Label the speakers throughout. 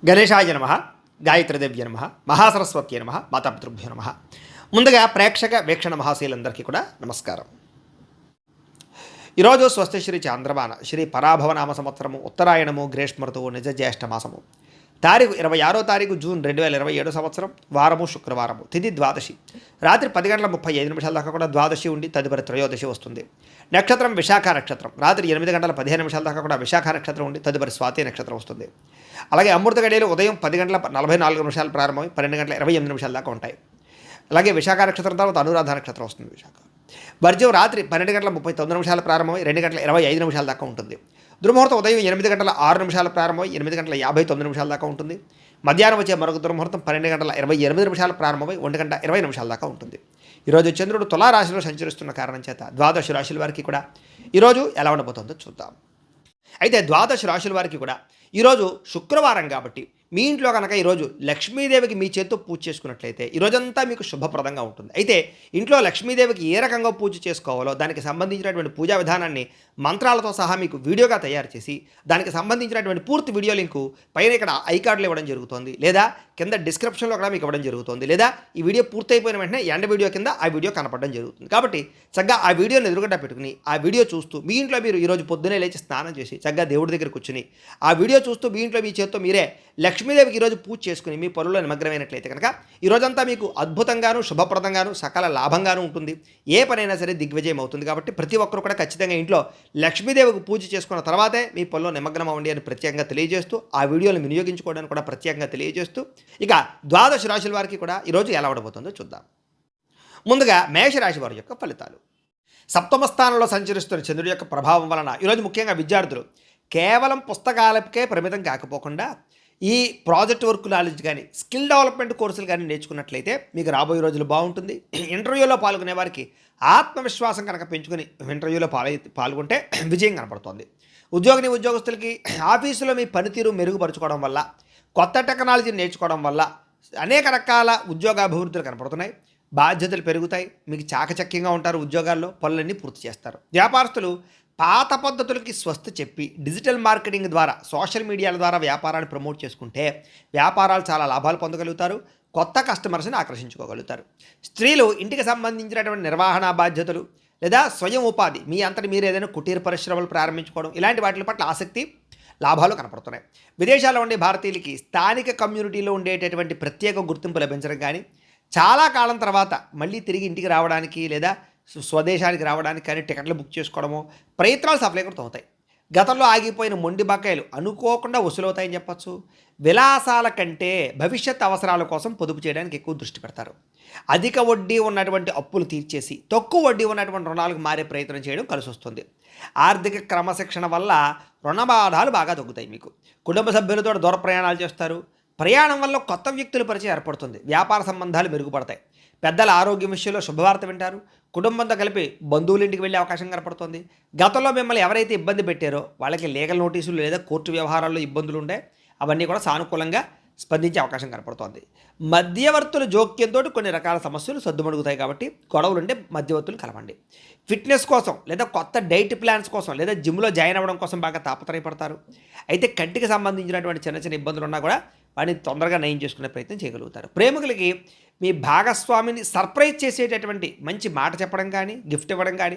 Speaker 1: గణేశాయ నమః, గాయత్రీదేవ్య నమః, మహాసరస్వత్యై నమః, మాతాపితృభ్యో నమః. ముందుగా ప్రేక్షక వీక్షణ మహాశీలందరికీ కూడా నమస్కారం. ఈరోజు స్వస్తి శ్రీ చాంద్రమాన శ్రీ పరాభవనామ సంవత్సరము ఉత్తరాయణము గ్రీష్మఋతువు నిజ జ్యేష్ఠ మాసము తారీఖు 26 జూన్ 2027 సంవత్సరం వారము శుక్రవారము తిథి ద్వాదశి రాత్రి 10:35 దాకా కూడా ద్వాదశి ఉండి తదుపరి త్రయోదశి వస్తుంది. నక్షత్రం విశాఖ నక్షత్రం రాత్రి 8:15 దాకా కూడా విశాఖ నక్షత్రం ఉండి తదుపరి స్వాతి నక్షత్రం వస్తుంది. అలాగే అమృత గడియలు ఉదయం 10:44 ప్రారంభమై 12:28 దాకా ఉంటాయి. అలాగే విశాఖ నక్షత్రం తర్వాత అనురాధ నక్షత్రం వస్తుంది. విశాఖ వర్జ్యం రాత్రి 12:39 ప్రారంభమై 2:25 దాకా ఉంటుంది. దుర్ముహూర్తం ఉదయం 8:06 ప్రారంభమై 8:59 దాకా ఉంటుంది. మధ్యాహ్నం వచ్చే మరొక దుర్ముహూర్తం 12:28 ప్రారంభమై 1:20 దాకా ఉంటుంది. ఈరోజు చంద్రుడు తులారాశిలో సంచరిస్తున్న కారణం చేత ద్వాదశ రాశుల వారికి కూడా ఈరోజు ఎలా ఉండబోతుందో చూద్దాం. అయితే ద్వాదశ రాశుల వారికి కూడా ఈరోజు శుక్రవారం కాబట్టి మీ ఇంట్లో కనుక ఈరోజు లక్ష్మీదేవికి మీ చేత్తో పూజ చేసుకున్నట్లయితే ఈరోజంతా మీకు శుభప్రదంగా ఉంటుంది. అయితే ఇంట్లో లక్ష్మీదేవికి ఏ రకంగా పూజ చేసుకోవాలో దానికి సంబంధించినటువంటి పూజా విధానాన్ని మంత్రాలతో సహా మీకు వీడియోగా తయారు చేసి దానికి సంబంధించినటువంటి పూర్తి వీడియో లింకు పైన ఇక్కడ ఐకార్డులు ఇవ్వడం జరుగుతుంది, లేదా కింద డిస్క్రిప్షన్లో కూడా మీకు ఇవ్వడం జరుగుతుంది, లేదా ఈ వీడియో పూర్తయిపోయిన వెంటనే ఎండ్ వీడియో కింద ఆ వీడియో కనపడడం జరుగుతుంది. కాబట్టి చక్కగా ఆ వీడియోని ఎదురుగడ్డ పెట్టుకుని ఆ వీడియో చూస్తూ మీ ఇంట్లో మీరు ఈరోజు పొద్దునే లేచి స్నానం చేసి చక్కగా దేవుడి దగ్గర కూర్చుని ఆ వీడియో చూస్తూ మీ ఇంట్లో మీ చేత్తో మీరే లక్ష్మీదేవికి ఈరోజు పూజ చేసుకుని మీ పనుల్లో నిమగ్నమైనట్లయితే కనుక ఈరోజంతా మీకు అద్భుతంగాను శుభప్రదంగాను సకల లాభంగాను ఉంటుంది. ఏ పనైనా సరే దిగ్విజయం అవుతుంది. కాబట్టి ప్రతి ఒక్కరు కూడా ఖచ్చితంగా ఇంట్లో లక్ష్మీదేవికి పూజ చేసుకున్న తర్వాతే మీ పనుల్లో నిమగ్నం అవ్వండి అని ప్రత్యేకంగా తెలియజేస్తూ ఆ వీడియోని వినియోగించుకోవడానికి కూడా ప్రత్యేకంగా తెలియజేస్తూ ఇక ద్వాదశ రాశుల వారికి కూడా ఈరోజు ఎలా ఉండబోతుందో చూద్దాం. ముందుగా మేషరాశి వారి యొక్క ఫలితాలు. సప్తమ స్థానంలో సంచరిస్తున్న చంద్రుడి యొక్క ప్రభావం వలన ఈరోజు ముఖ్యంగా విద్యార్థులు కేవలం పుస్తకాలకే పరిమితం కాకపోకుండా ఈ ప్రాజెక్ట్ వర్క్ నాలెడ్జ్ కానీ స్కిల్ డెవలప్మెంట్ కోర్సులు కానీ నేర్చుకున్నట్లయితే మీకు రాబోయే రోజులు బాగుంటుంది. ఇంటర్వ్యూలో పాల్గొనే వారికి ఆత్మవిశ్వాసం కనుక పెంచుకొని ఇంటర్వ్యూలో పాల్గొంటే విజయం కనపడుతుంది. ఉద్యోగస్తులకి ఆఫీసులో మీ పనితీరు మెరుగుపరుచుకోవడం వల్ల కొత్త టెక్నాలజీని నేర్చుకోవడం వల్ల అనేక రకాల ఉద్యోగాభివృద్ధులు కనపడుతున్నాయి. బాధ్యతలు పెరుగుతాయి. మీకు చాకచక్యంగా ఉంటారు. ఉద్యోగాల్లో పనులన్నీ పూర్తి చేస్తారు. వ్యాపారస్తులు పాత పద్ధతులకి స్వస్తి చెప్పి డిజిటల్ మార్కెటింగ్ ద్వారా సోషల్ మీడియాల ద్వారా వ్యాపారాన్ని ప్రమోట్ చేసుకుంటే వ్యాపారాలు చాలా లాభాలు పొందగలుగుతారు. కొత్త కస్టమర్స్ని ఆకర్షించుకోగలుగుతారు. స్త్రీలు ఇంటికి సంబంధించినటువంటి నిర్వహణ బాధ్యతలు లేదా స్వయం ఉపాధి మీ అంతటి మీరు ఏదైనా కుటీర పరిశ్రమలు ప్రారంభించుకోవడం ఇలాంటి వాటి పట్ల ఆసక్తి లాభాలు కనపడుతున్నాయి. విదేశాల్లో ఉండే భారతీయులకి స్థానిక కమ్యూనిటీలో ఉండేటటువంటి ప్రత్యేక గుర్తింపు లభించడం కానీ చాలా కాలం తర్వాత మళ్ళీ తిరిగి ఇంటికి రావడానికి లేదా స్వదేశానికి రావడానికి కానీ టికెట్లు బుక్ చేసుకోవడమో ప్రయత్నాలు సఫలీకృతం అవుతాయి. గతంలో ఆగిపోయిన మొండి బకాయిలు అనుకోకుండా వసూలవుతాయని చెప్పచ్చు. విలాసాల కంటే భవిష్యత్ అవసరాల కోసం పొదుపు చేయడానికి ఎక్కువ దృష్టి పెడతారు. అధిక వడ్డీ ఉన్నటువంటి అప్పులు తీర్చేసి తక్కువ వడ్డీ ఉన్నటువంటి రుణాలకు మారే ప్రయత్నం చేయడం కలిసి వస్తుంది. ఆర్థిక క్రమశిక్షణ వల్ల రుణ బాధాలు బాగా తగ్గుతాయి. మీకు కుటుంబ సభ్యులతో దూర ప్రయాణాలు చేస్తారు. ప్రయాణం వల్ల కొత్త వ్యక్తుల పరిచయం ఏర్పడుతుంది. వ్యాపార సంబంధాలు మెరుగుపడతాయి. పెద్దల ఆరోగ్యం విషయంలో శుభవార్త వింటారు. కుటుంబంతో కలిపి బంధువుల ఇంటికి వెళ్ళే అవకాశం కనపడుతుంది. గతంలో మిమ్మల్ని ఎవరైతే ఇబ్బంది పెట్టారో వాళ్ళకి లీగల్ నోటీసులు లేదా కోర్టు వ్యవహారాల్లో ఇబ్బందులు ఉండే అవన్నీ కూడా సానుకూలంగా స్పందించే అవకాశం కనపడుతోంది. మధ్యవర్తుల జోక్యంతో కొన్ని రకాల సమస్యలు సద్దుమడుగుతాయి. కాబట్టి గొడవలు ఉంటే మధ్యవర్తులు కలవండి. ఫిట్నెస్ కోసం లేదా కొత్త డైట్ ప్లాన్స్ కోసం లేదా జిమ్లో జాయిన్ అవ్వడం కోసం బాగా తాపత్రయపడతారు. అయితే కంటికి సంబంధించినటువంటి చిన్న చిన్న ఇబ్బందులు ఉన్నా కూడా వాటిని తొందరగా నయం చేసుకునే ప్రయత్నం చేయగలుగుతారు. ప్రేమికులకి మీ భాగస్వామిని సర్ప్రైజ్ చేసేటటువంటి మంచి మాట చెప్పడం కానీ గిఫ్ట్ ఇవ్వడం కానీ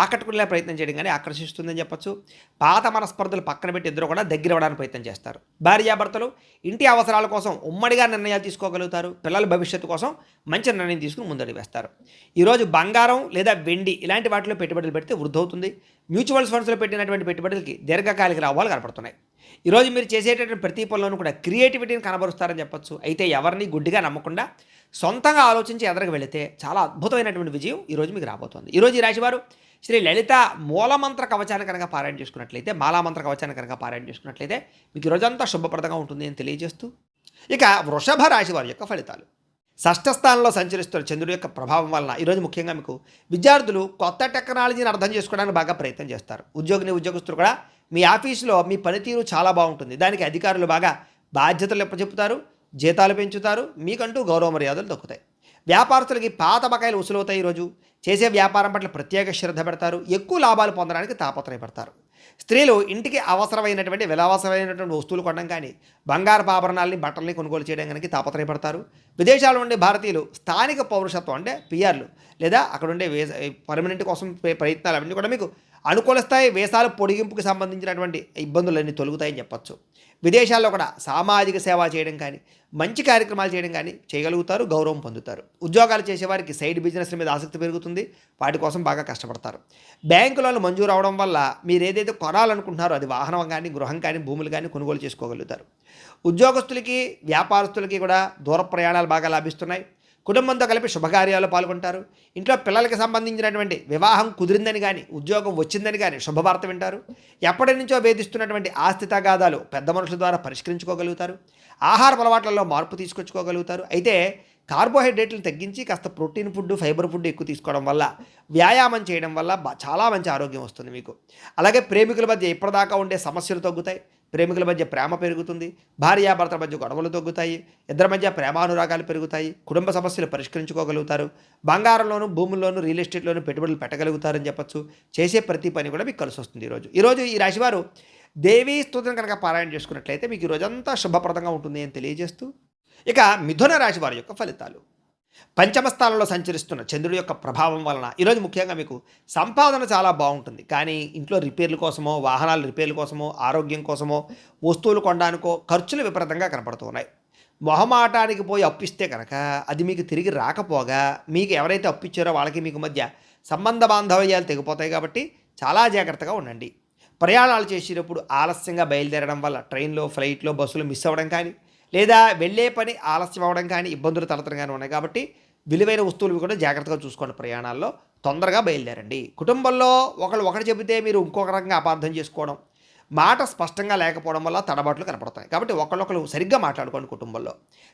Speaker 1: ఆకట్టుకునే ప్రయత్నం చేయడం కానీ ఆకర్షిస్తుందని చెప్పచ్చు. పాత మనస్పర్ధలు పక్కన పెట్టి ఇద్దరు కూడా దగ్గర అవ్వడానికి ప్రయత్నం చేస్తారు. భార్యాభర్తలు ఇంటి అవసరాల కోసం ఉమ్మడిగా నిర్ణయాలు తీసుకోగలుగుతారు. పిల్లల భవిష్యత్తు కోసం మంచి నిర్ణయం తీసుకుని ముందడుగు వేస్తారు. ఈరోజు బంగారం లేదా వెండి ఇలాంటి వాటిలో పెట్టుబడులు పెడితే వృద్ధి అవుతుంది. మ్యూచువల్ ఫండ్స్లో పెట్టినటువంటి పెట్టుబడులకి దీర్ఘకాలిక లాభాలు కనపడుతున్నాయి. ఈరోజు మీరు చేసేటటువంటి ప్రతి పనులను కూడా క్రియేటివిటీని కనబరుస్తారని చెప్పచ్చు. అయితే ఎవరిని గుడ్డిగా నమ్మకుండా సొంతంగా ఆలోచించి ఎదరకు వెళితే చాలా అద్భుతమైనటువంటి విజయం ఈరోజు మీకు రాబోతోంది. ఈరోజు ఈ రాశివారు శ్రీ లలిత మూలమంత్ర కవచాన్ని కనుక పారాయణ చేసుకున్నట్లయితే మాలామంత్ర కవచాన్ని కనుక పారాయణ చేసుకున్నట్లయితే మీకు ఈరోజంతా శుభప్రదంగా ఉంటుంది అని తెలియజేస్తూ ఇక వృషభ రాశి వారి యొక్క ఫలితాలు. షష్ఠ స్థానంలో సంచరిస్తున్న చంద్రుడి యొక్క ప్రభావం వలన ఈరోజు ముఖ్యంగా మీకు విద్యార్థులు కొత్త టెక్నాలజీని అర్థం చేసుకోవడానికి బాగా ప్రయత్నం చేస్తారు. ఉద్యోగస్తులు కూడా మీ ఆఫీసులో మీ పనితీరు చాలా బాగుంటుంది. దానికి అధికారులు బాగా బాధ్యతలు చెప్తారు, జీతాలు పెంచుతారు, మీకంటూ గౌరవ మర్యాదలు దక్కుతాయి. వ్యాపారస్తులకి పాత బకాయిలు వసూలవుతాయి ఈరోజు. చేసే వ్యాపారం పట్ల ప్రత్యేక శ్రద్ధ పెడతారు. ఎక్కువ లాభాలు పొందడానికి తాపత్రయపడతారు. స్త్రీలు ఇంటికి అవసరమైనటువంటి విలాసమైనటువంటి వస్తువులు కొనడం కానీ, బంగారపు ఆభరణాలని బట్టల్ని కొనుగోలు చేయడం కనుక తాపత్రయపడతారు. విదేశాల్లో ఉండే భారతీయులు స్థానిక పౌరసత్వం అంటే పిఆర్లు లేదా అక్కడ ఉండే పర్మనెంట్ కోసం ప్రయత్నాలు అవన్నీ కూడా మీకు అనుకూలిస్తాయి. వీసాల పొడిగింపుకి సంబంధించినటువంటి ఇబ్బందులన్నీ తొలుగుతాయని చెప్పొచ్చు. విదేశాల్లో కూడా సామాజిక సేవ చేయడం కానీ, మంచి కార్యక్రమాలు చేయడం కానీ చేయగలుగుతారు, గౌరవం పొందుతారు. ఉద్యోగాలు చేసేవారికి సైడ్ బిజినెస్ల మీద ఆసక్తి పెరుగుతుంది, వాటి కోసం బాగా కష్టపడతారు. బ్యాంకు లోన్లు మంజూరు అవడం వల్ల మీరు ఏదైతే కొనాలనుకుంటున్నారో అది వాహనం కానీ, గృహం కానీ, భూములు కానీ కొనుగోలు చేసుకోగలుగుతారు. ఉద్యోగస్తులకి, వ్యాపారస్తులకి కూడా దూర ప్రయాణాలు బాగా లాభిస్తున్నాయి. కుటుంబంతో కలిపి శుభకార్యాల్లో పాల్గొంటారు. ఇంట్లో పిల్లలకి సంబంధించినటువంటి వివాహం కుదిరిందని కానీ, ఉద్యోగం వచ్చిందని కానీ శుభవార్త వింటారు. ఎప్పటి నుంచో వేధిస్తున్నటువంటి ఆస్తి తగాదాలు పెద్ద మనుషుల ద్వారా పరిష్కరించుకోగలుగుతారు. ఆహార అలవాట్లలో మార్పు తీసుకొచ్చుకోగలుగుతారు. అయితే కార్బోహైడ్రేట్లను తగ్గించి కాస్త ప్రోటీన్ ఫుడ్, ఫైబర్ ఫుడ్ ఎక్కువ తీసుకోవడం వల్ల, వ్యాయామం చేయడం వల్ల చాలా మంచి ఆరోగ్యం వస్తుంది మీకు. అలాగే ప్రేమికుల మధ్య ఇప్పటిదాకా ఉండే సమస్యలు తగ్గుతాయి. ప్రేమికుల మధ్య ప్రేమ పెరుగుతుంది. భార్యాభర్తల మధ్య గొడవలు తగ్గుతాయి. ఇద్దరి మధ్య ప్రేమానురాగాలు పెరుగుతాయి. కుటుంబ సమస్యలు పరిష్కరించుకోగలుగుతారు. బంగారంలోను, భూముల్లోనూ, రియల్ ఎస్టేట్లోనూ పెట్టుబడులు పెట్టగలుగుతారని చెప్పచ్చు. చేసే ప్రతి పని కూడా మీకు కలిసి వస్తుంది. ఈరోజు ఈ రాశివారు దేవీ స్తోత్రం కనుక పారాయణ చేసుకున్నట్లయితే మీకు ఈ రోజంతా శుభప్రదంగా ఉంటుంది అని తెలియజేస్తూ, ఇక మిథున రాశి వారి యొక్క ఫలితాలు. పంచమ స్థానంలో సంచరిస్తున్న చంద్రుడి యొక్క ప్రభావం వలన ఈరోజు ముఖ్యంగా మీకు సంపాదన చాలా బాగుంటుంది. కానీ ఇంట్లో రిపేర్ల కోసమో, వాహనాల రిపేర్ల కోసమో, ఆరోగ్యం కోసమో, వస్తువులు కొనడానికో ఖర్చులు విపరీతంగా కనపడుతూ ఉన్నాయి. మొహమాటానికి పోయి అప్పిస్తే కనుక అది మీకు తిరిగి రాకపోగా, మీకు ఎవరైతే అప్పిచ్చారో వాళ్ళకి మీకు మధ్య సంబంధ బాంధవ్యాలు తెగిపోతాయి. కాబట్టి చాలా జాగ్రత్తగా ఉండండి. ప్రయాణాలు చేసేటప్పుడు ఆలస్యంగా బయలుదేరడం వల్ల ట్రైన్లో, ఫ్లైట్లో, బస్సులు మిస్ అవ్వడం కానీ, లేదా వెళ్ళే పని ఆలస్యం అవ్వడం కానీ, ఇబ్బందులు తలెత్తడం కానీ ఉన్నాయి. కాబట్టి విలువైన వస్తువులు కూడా జాగ్రత్తగా చూసుకోండి. ప్రయాణాల్లో తొందరగా బయలుదేరండి. కుటుంబంలో ఒకటి చెబితే మీరు ఇంకొక రకంగా అపార్థం చేసుకోవడం, మాట స్పష్టంగా లేకపోవడం వల్ల తడబాట్లు కనపడతాయి. కాబట్టి ఒకళ్ళొకరు సరిగ్గా మాట్లాడుకోండి. కుటుంబంలో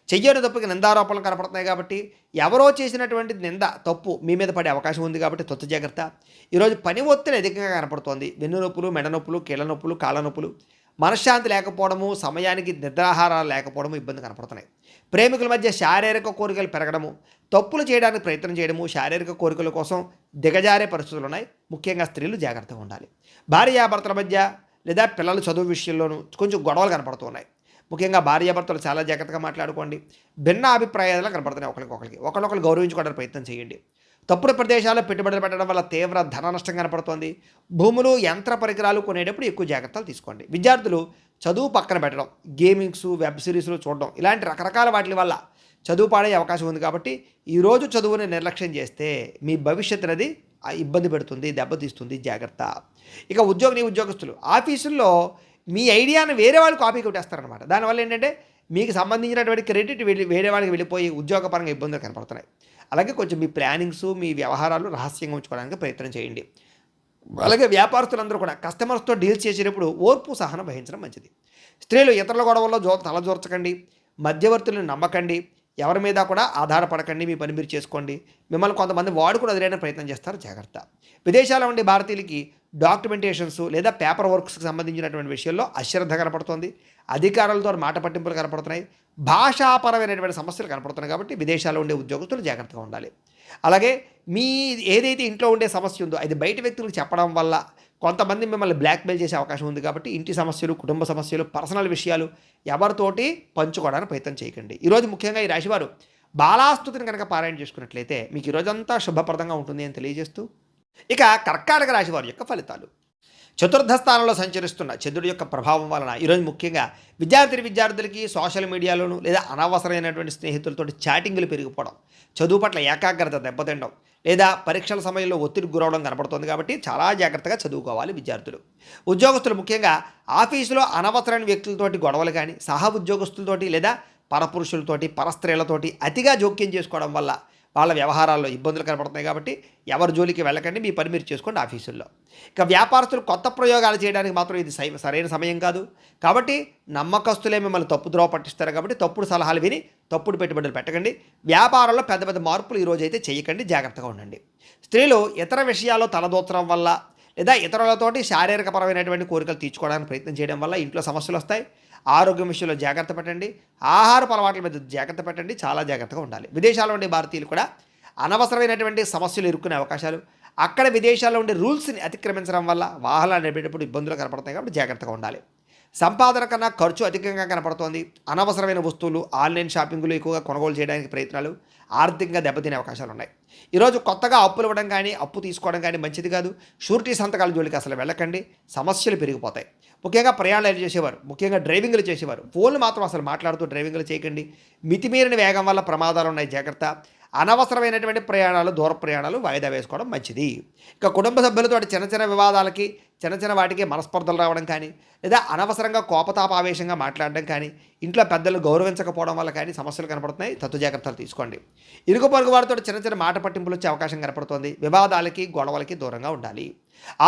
Speaker 1: చెయ్యని తప్పుకి నిందారోపణలు కనపడుతున్నాయి. కాబట్టి ఎవరో చేసినటువంటి నింద, తప్పు మీ మీద పడే అవకాశం ఉంది. కాబట్టి తొత్తు జాగ్రత్త. ఈరోజు పని ఒత్తిడి అధికంగా కనపడుతోంది. వెన్ను నొప్పులు, మెడ నొప్పులు, కీళ్ళ నొప్పులు, కాళ్ళ నొప్పులు, మనశ్శాంతి లేకపోవడము, సమయానికి నిద్రాహారాలు లేకపోవడము ఇబ్బంది కనపడుతున్నాయి. ప్రేమికుల మధ్య శారీరక కోరికలు పెరగడము, తప్పులు చేయడానికి ప్రయత్నం చేయడము, శారీరక కోరికల కోసం దిగజారే పరిస్థితులు ఉన్నాయి. ముఖ్యంగా స్త్రీలు జాగ్రత్తగా ఉండాలి. భార్యాభర్తల మధ్య లేదా పిల్లల చదువు విషయంలోనూ కొంచెం గొడవలు కనపడుతున్నాయి. ముఖ్యంగా భార్యాభర్తలు చాలా జాగ్రత్తగా మాట్లాడుకోండి. భిన్న అభిప్రాయాలు కనపడుతున్నాయి. ఒకరికొకరు గౌరవించుకోవడానికి ప్రయత్నం చేయండి. తప్పుడు ప్రదేశాల్లో పెట్టుబడులు పెట్టడం వల్ల తీవ్ర ధన నష్టం కనపడుతోంది. భూములు, యంత్ర పరికరాలు కొనేటప్పుడు ఎక్కువ జాగ్రత్తలు తీసుకోండి. విద్యార్థులు చదువు పక్కన పెట్టడం, గేమింగ్స్, వెబ్ సిరీస్లు చూడడం, ఇలాంటి రకరకాల వాటి వల్ల చదువు పాడే అవకాశం ఉంది. కాబట్టి ఈరోజు చదువుని నిర్లక్ష్యం చేస్తే మీ భవిష్యత్తు అనేది ఇబ్బంది పెడుతుంది, దెబ్బతీస్తుంది. జాగ్రత్త. ఇక ఉద్యోగస్తులు ఆఫీసుల్లో మీ ఐడియాను వేరే వాళ్ళు కాపీ కొట్టేస్తారనమాట. దానివల్ల ఏంటంటే మీకు సంబంధించినటువంటి క్రెడిట్ వేరే వాళ్ళకి వెళ్ళిపోయి ఉద్యోగపరంగా ఇబ్బందులు కనపడుతున్నాయి. అలాగే కొంచెం మీ ప్లానింగ్స్, మీ వ్యవహారాలు రహస్యంగా ఉంచుకోవడానికి ప్రయత్నం చేయండి. అలాగే వ్యాపారస్తులందరూ కూడా కస్టమర్స్తో డీల్స్ చేసేటప్పుడు ఓర్పు, సహనం వహించడం మంచిది. స్త్రీలు ఇతరుల గొడవల్లో తలజోర్చకండి. మధ్యవర్తులను నమ్మకండి. ఎవరి మీద కూడా ఆధారపడకండి. మీ పని మీరు చేసుకోండి. మిమ్మల్ని కొంతమంది వాడుకుని వదిలేయడానికి ప్రయత్నం చేస్తారు. జాగ్రత్త. విదేశాల్లో ఉండే భారతీయులకి డాక్యుమెంటేషన్స్ లేదా పేపర్ వర్క్స్కి సంబంధించినటువంటి విషయాల్లో అశ్రద్ధ కనపడుతోంది. అధికారులతో మాట పట్టింపులు కనపడుతున్నాయి. భాషాపరమైనటువంటి సమస్యలు కనపడుతున్నాయి. కాబట్టి విదేశాల్లో ఉండే ఉద్యోగస్తులు జాగ్రత్తగా ఉండాలి. అలాగే మీ ఏదైతే ఇంట్లో ఉండే సమస్య ఉందో అది బయట వ్యక్తులకు చెప్పడం వల్ల కొంతమంది మిమ్మల్ని బ్లాక్మెయిల్ చేసే అవకాశం ఉంది. కాబట్టి ఇంటి సమస్యలు, కుటుంబ సమస్యలు, పర్సనల్ విషయాలు ఎవరితోటి పంచుకోవడానికి ప్రయత్నం చేయకండి. ఈరోజు ముఖ్యంగా ఈ రాశివారు బాలాస్తుతిని కనుక పారాయణ చేసుకున్నట్లయితే మీకు ఈరోజంతా శుభప్రదంగా ఉంటుంది అని తెలియజేస్తూ, ఇక కర్కాటక రాశి వారి యొక్క ఫలితాలు. చతుర్థ స్థానంలో సంచరిస్తున్న చంద్రుడి యొక్క ప్రభావం వలన ఈరోజు ముఖ్యంగా విద్యార్థులకి సోషల్ మీడియాలోను లేదా అనవసరమైనటువంటి స్నేహితులతో చాటింగ్లు పెరిగిపోవడం, చదువు పట్ల ఏకాగ్రత దెబ్బతినడం లేదా పరీక్షల సమయంలో ఒత్తిడి గురవడం కనపడుతుంది. కాబట్టి చాలా జాగ్రత్తగా చదువుకోవాలి విద్యార్థులు. ఉద్యోగస్తులు ముఖ్యంగా ఆఫీసులో అనవసరమైన వ్యక్తులతోటి గొడవలు కానీ, సహ ఉద్యోగస్తులతోటి లేదా పరపురుషులతోటి, పరస్త్రీలతోటి అతిగా జోక్యం చేసుకోవడం వల్ల వాళ్ళ వ్యవహారాల్లో ఇబ్బందులు కనపడుతున్నాయి. కాబట్టి ఎవరి జోలికి వెళ్ళకండి. మీ పని మీరు చేసుకోండి ఆఫీసుల్లో. ఇక వ్యాపారస్తులు కొత్త ప్రయోగాలు చేయడానికి మాత్రం ఇది సరైన సమయం కాదు. కాబట్టి నమ్మకస్తులే మిమ్మల్ని తప్పుద్రోవ పట్టిస్తారు. కాబట్టి తప్పుడు సలహాలు విని తప్పుడు పెట్టుబడులు పెట్టకండి. వ్యాపారంలో పెద్ద మార్పులు ఈరోజు అయితే చేయకండి. జాగ్రత్తగా ఉండండి. స్త్రీలు ఇతర విషయాల్లో తలదూచడం వల్ల లేదా ఇతరులతోటి శారీరకపరమైనటువంటి కోరికలు తీర్చుకోవడానికి ప్రయత్నం చేయడం వల్ల ఇంట్లో సమస్యలు వస్తాయి. ఆరోగ్యం విషయంలో జాగ్రత్త పడండి. ఆహారపు అలవాట్ల మీద జాగ్రత్త పెట్టండి. చాలా జాగ్రత్తగా ఉండాలి. విదేశాల్లో ఉండే భారతీయులు కూడా అనవసరమైనటువంటి సమస్యలు ఎదుర్కొనే అవకాశాలు, అక్కడ విదేశాల్లో ఉండే రూల్స్ని అతిక్రమించడం వల్ల వాహనాలు నడిపేటప్పుడు ఇబ్బందులు కనపడతాయి కాబట్టి జాగ్రత్తగా ఉండాలి. సంపాదన కన్నా ఖర్చు అధికంగా కనపడుతోంది. అనవసరమైన వస్తువులు, ఆన్లైన్ షాపింగ్లు ఎక్కువగా కొనుగోలు చేయడానికి ప్రయత్నాలు ఆర్థికంగా దెబ్బతినే అవకాశాలు ఉన్నాయి. ఈరోజు కొత్తగా అప్పులు ఇవ్వడం కానీ అప్పు తీసుకోవడం కానీ మంచిది కాదు. షూరిటీ సంతకాల జోలికి అసలు వెళ్ళకండి. సమస్యలు పెరిగిపోతాయి. ముఖ్యంగా ప్రయాణాలు చేసేవారు, ముఖ్యంగా డ్రైవింగ్లు చేసేవారు ఫోన్లు మాత్రం అసలు మాట్లాడుతూ డ్రైవింగ్లు చేయకండి. మితిమీరిన వేగం వల్ల ప్రమాదాలు ఉన్నాయి, జాగ్రత్త. అనవసరమైనటువంటి ప్రయాణాలు, దూర ప్రయాణాలు వాయిదా వేసుకోవడం మంచిది. ఇక కుటుంబ సభ్యులతో చిన్న చిన్న వివాదాలకి, చిన్న చిన్న వాటికి మనస్పర్ధలు రావడం కానీ, లేదా అనవసరంగా కోపతాపావేశంగా మాట్లాడడం కానీ, ఇంట్లో పెద్దలు గౌరవించకపోవడం వల్ల కానీ సమస్యలు కనపడుతున్నాయి. తత్తు జాగ్రత్తలు తీసుకోండి. ఇరుగు పొరుగు వారితో చిన్న చిన్న మాట పట్టింపులు వచ్చే అవకాశం కనపడుతోంది. వివాదాలకి, గొడవలకి దూరంగా ఉండాలి.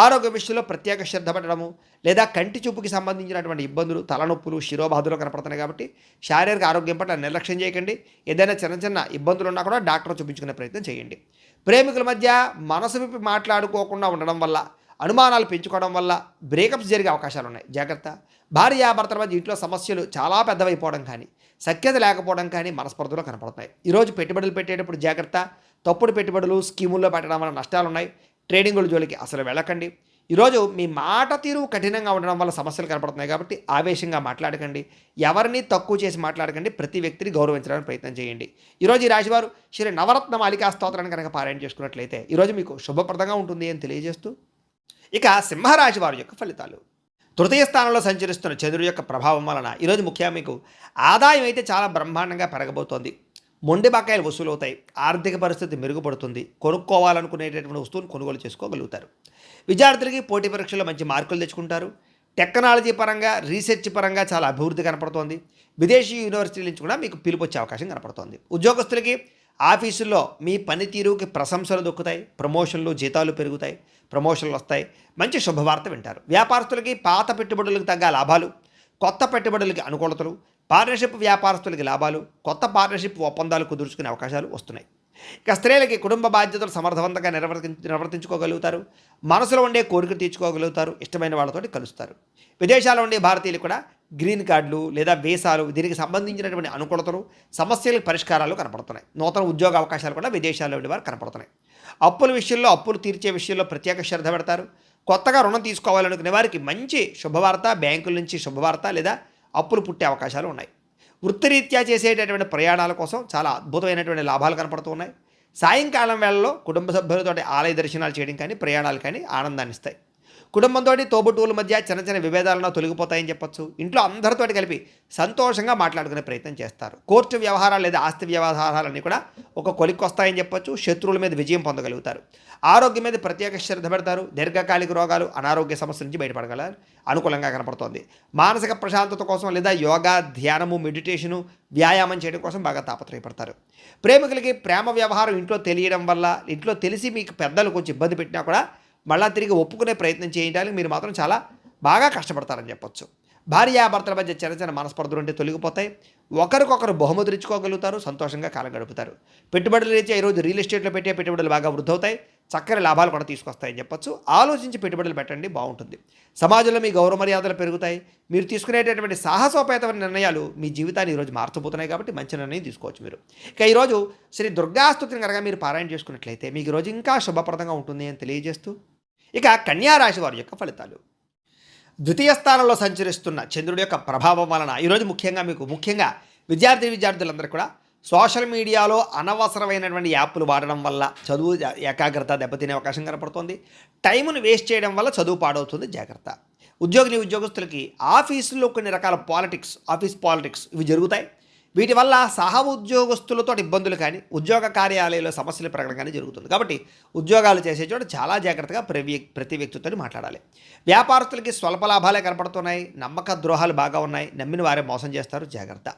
Speaker 1: ఆరోగ్య విషయంలో ప్రత్యేక శ్రద్ధ పెట్టడము, లేదా కంటి చూపుకి సంబంధించినటువంటి ఇబ్బందులు, తలనొప్పులు, శిరోబాధలు కనపడుతున్నాయి కాబట్టి శారీరక ఆరోగ్యం పట్ల నిర్లక్ష్యం చేయకండి. ఏదైనా చిన్న చిన్న ఇబ్బందులు ఉన్నా కూడా డాక్టర్ చూపించుకునే ప్రయత్నం చేయండి. ప్రేమికుల మధ్య మనసు విప్పి మాట్లాడుకోకుండా ఉండడం వల్ల, అనుమానాలు పెంచుకోవడం వల్ల బ్రేకప్స్ జరిగే అవకాశాలు ఉన్నాయి, జాగ్రత్త. భార్యాభర్తల మధ్య ఇంట్లో సమస్యలు చాలా పెద్దవైపోవడం కానీ, సఖ్యత లేకపోవడం కానీ మనస్పర్ధలు కనపడుతున్నాయి. ఈరోజు పెట్టుబడులు పెట్టేటప్పుడు జాగ్రత్త. తప్పుడు పెట్టుబడులు, స్కీముల్లో పెట్టడం వల్ల నష్టాలు ఉన్నాయి. ట్రేడింగుల జోలికి అసలు వెళ్ళకండి. ఈరోజు మీ మాట తీరు కఠినంగా ఉండడం వల్ల సమస్యలు కనపడుతున్నాయి కాబట్టి ఆవేశంగా మాట్లాడకండి. ఎవరిని తక్కువ చేసి మాట్లాడకండి. ప్రతి వ్యక్తిని గౌరవించడానికి ప్రయత్నం చేయండి. ఈరోజు ఈ రాశివారు శ్రీ నవరత్న మాలికా స్తోత్రాన్ని కనుక పారాయణ చేసుకున్నట్లయితే ఈరోజు మీకు శుభప్రదంగా ఉంటుంది అని తెలియజేస్తూ, ఇక సింహరాశి వారి యొక్క ఫలితాలు. తృతీయ స్థానంలో సంచరిస్తున్న చంద్రుడి యొక్క ప్రభావం వలన ఈరోజు ముఖ్యంగా మీకు ఆదాయం అయితే చాలా బ్రహ్మాండంగా పెరగబోతోంది. మొండి బకాయిలు వసూలవుతాయి. ఆర్థిక పరిస్థితి మెరుగుపడుతుంది. కొనుక్కోవాలనుకునేటటువంటి వస్తువును కొనుగోలు చేసుకోగలుగుతారు. విద్యార్థులకి పోటీ పరీక్షల్లో మంచి మార్కులు తెచ్చుకుంటారు. టెక్నాలజీ పరంగా, రీసెర్చ్ పరంగా చాలా అభివృద్ధి కనపడుతోంది. విదేశీ యూనివర్సిటీల నుంచి కూడా మీకు పిలుపు వచ్చే అవకాశం కనపడుతోంది. ఉద్యోగస్తులకి ఆఫీసుల్లో మీ పనితీరుకి ప్రశంసలు దొక్కుతాయి. ప్రమోషన్లు, జీతాలు పెరుగుతాయి. ప్రమోషన్లు వస్తాయి. మంచి శుభవార్త వింటారు. వ్యాపారస్తులకి పాత పెట్టుబడులకు తగ్గ లాభాలు, కొత్త పెట్టుబడులకి అనుకూలతలు, పార్ట్నర్షిప్ వ్యాపారస్తులకి లాభాలు, కొత్త పార్ట్నర్షిప్ ఒప్పందాలు కుదుర్చుకునే అవకాశాలు వస్తున్నాయి. ఇక స్త్రీలకి కుటుంబ బాధ్యతలు సమర్థవంతంగా నిర్వర్తించుకోగలుగుతారు. మనసులో ఉండే కోరికలు తీర్చుకోగలుగుతారు. ఇష్టమైన వాళ్ళతోటి కలుస్తారు. విదేశాల్లో ఉండే భారతీయులు కూడా గ్రీన్ కార్డులు లేదా వీసాలు, దీనికి సంబంధించినటువంటి అనుకూలతలు, సమస్యలకు పరిష్కారాలు కనపడుతున్నాయి. నూతన ఉద్యోగ అవకాశాలు కూడా విదేశాల్లో ఉండే వారు కనపడుతున్నాయి. అప్పుల విషయంలో, అప్పులు తీర్చే విషయంలో ప్రత్యేక శ్రద్ధ పెడతారు. కొత్తగా రుణం తీసుకోవాలనుకునే వారికి మంచి శుభవార్త, బ్యాంకుల నుంచి శుభవార్త లేదా అప్పులు పుట్టే అవకాశాలు ఉన్నాయి. వృత్తిరీత్యా చేసేటటువంటి ప్రయాణాల కోసం చాలా అద్భుతమైనటువంటి లాభాలు కనపడుతూ ఉన్నాయి. సాయంకాలం వేళల్లో కుటుంబ సభ్యులతో ఆలయ దర్శనాలు చేయడం కానీ, ప్రయాణాలు కానీ ఆనందాన్ని ఇస్తాయి. కుటుంబంతో, తోబుట్టువుల మధ్య చిన్న చిన్న విభేదాలను తొలగిపోతాయని చెప్పొచ్చు. ఇంట్లో అందరితో కలిపి సంతోషంగా మాట్లాడుకునే ప్రయత్నం చేస్తారు. కోర్టు వ్యవహారాలు లేదా ఆస్తి వ్యవహారాలన్నీ కూడా ఒక కొలిక్కి వస్తాయని చెప్పొచ్చు. శత్రువుల మీద విజయం పొందగలుగుతారు. ఆరోగ్యం మీద ప్రత్యేక శ్రద్ధ పెడతారు. దీర్ఘకాలిక రోగాలు, అనారోగ్య సమస్యల నుంచి బయటపడగల అనుకూలంగా కనపడుతోంది. మానసిక ప్రశాంతత కోసం లేదా యోగా, ధ్యానము, మెడిటేషను, వ్యాయామం చేయడం కోసం బాగా తాపత్రయపడతారు. ప్రేమికులకి ప్రేమ వ్యవహారం ఇంట్లో తెలియడం వల్ల, ఇంట్లో తెలిసి మీకు పెద్దలు కొంచెం ఇబ్బంది పెట్టినా కూడా మళ్ళా తిరిగి ఒప్పుకునే ప్రయత్నం చేయడానికి మీరు మాత్రం చాలా బాగా కష్టపడతారని చెప్పొచ్చు. భార్యాభర్తల మధ్య చిన్న చిన్న మనస్పర్ధలు ఉంటే తొలగిపోతాయి. ఒకరికొకరు బహుమతులు ఇచ్చుకోగలుగుతారు. సంతోషంగా కాలం గడుపుతారు. పెట్టుబడులు రీత్యా ఈరోజు రియల్ ఎస్టేట్లో పెట్టే పెట్టుబడులు బాగా వృద్ధి అవుతాయి. చక్కని లాభాలు కూడా తీసుకొస్తాయని చెప్పొచ్చు. ఆలోచించి పెట్టుబడులు పెట్టండి, బాగుంటుంది. సమాజంలో మీ గౌరవ మర్యాదలు పెరుగుతాయి. మీరు తీసుకునేటటువంటి సాహసోపేతమైన నిర్ణయాలు మీ జీవితాన్ని ఈరోజు మార్చబోతున్నాయి కాబట్టి మంచి నిర్ణయం తీసుకోవచ్చు మీరు. ఇక ఈరోజు శ్రీ దుర్గాస్తుతిని కనుక మీరు పారాయణ చేసుకున్నట్లయితే మీకు ఈరోజు ఇంకా శుభప్రదంగా ఉంటుంది అని తెలియజేస్తూ, ఇక కన్యారాశి వారి యొక్క ఫలితాలు. ద్వితీయ స్థానంలో సంచరిస్తున్న చంద్రుడి యొక్క ప్రభావం వలన ఈరోజు ముఖ్యంగా విద్యార్థులందరూ కూడా సోషల్ మీడియాలో అనవసరమైనటువంటి యాప్లు వాడడం వల్ల చదువు ఏకాగ్రత దెబ్బతినే అవకాశం కనపడుతుంది. టైమును వేస్ట్ చేయడం వల్ల చదువు పాడవుతుంది, జాగ్రత్త. ఉద్యోగస్తులకి ఆఫీసుల్లో కొన్ని రకాల ఆఫీస్ పాలిటిక్స్ ఇవి జరుగుతాయి. వీటి వల్ల సహ ఉద్యోగస్తులతో ఇబ్బందులు కానీ, ఉద్యోగ కార్యాలయంలో సమస్యలు పెరగడం కానీ జరుగుతుంది. కాబట్టి ఉద్యోగాలు చేసే చోట చాలా జాగ్రత్తగా ప్రతి వ్యక్తితో మాట్లాడాలి. వ్యాపారస్తులకి స్వల్ప లాభాలే కనపడుతున్నాయి. నమ్మక ద్రోహాలు బాగా ఉన్నాయి. నమ్మిన వారే మోసం చేస్తారు, జాగ్రత్త.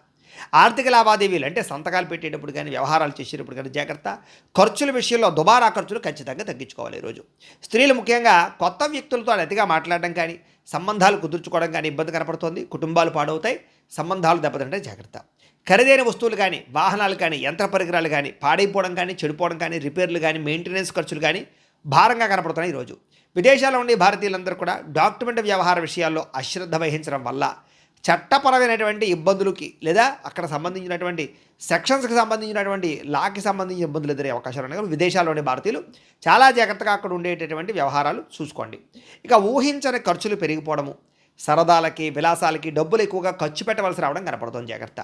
Speaker 1: ఆర్థిక లావాదేవీలు అంటే సంతకాలు పెట్టేటప్పుడు కానీ, వ్యవహారాలు చేసేటప్పుడు కానీ జాగ్రత్త. ఖర్చుల విషయంలో దుబారా ఖర్చులు ఖచ్చితంగా తగ్గించుకోవాలి ఈరోజు. స్త్రీలు ముఖ్యంగా కొత్త వ్యక్తులతో అతిగా మాట్లాడడం కానీ, సంబంధాలు కుదుర్చుకోవడం కానీ ఇబ్బంది కనపడుతుంది. కుటుంబాలు పాడవుతాయి. సంబంధాలు దెబ్బతింటే జాగ్రత్త. ఖరీదైన వస్తువులు కానీ, వాహనాలు కానీ, యంత్ర పరికరాలు కానీ పాడైపోవడం కానీ, చెడిపోవడం కానీ, రిపేర్లు కానీ, మెయింటెనెన్స్ ఖర్చులు కానీ భారంగా కనపడుతున్నాయి ఈరోజు. విదేశాల్లో ఉండే భారతీయులందరూ కూడా డాక్యుమెంట్ వ్యవహార విషయాల్లో అశ్రద్ధ వహించడం వల్ల చట్టపరమైనటువంటి ఇబ్బందులకి లేదా అక్కడ సంబంధించినటువంటి సెక్షన్స్కి సంబంధించినటువంటి లాకి సంబంధించిన ఇబ్బందులు ఎదురే అవకాశాలు ఉన్నాయి. కాబట్టి విదేశాల్లోని భారతీయులు చాలా జాగ్రత్తగా అక్కడ ఉండేటటువంటి వ్యవహారాలు చూసుకోండి. ఇక ఊహించని ఖర్చులు పెరిగిపోవడము, సరదాలకి విలాసాలకి డబ్బులు ఎక్కువగా ఖర్చు పెట్టవలసి రావడం కనపడుతుంది, జాగ్రత్త.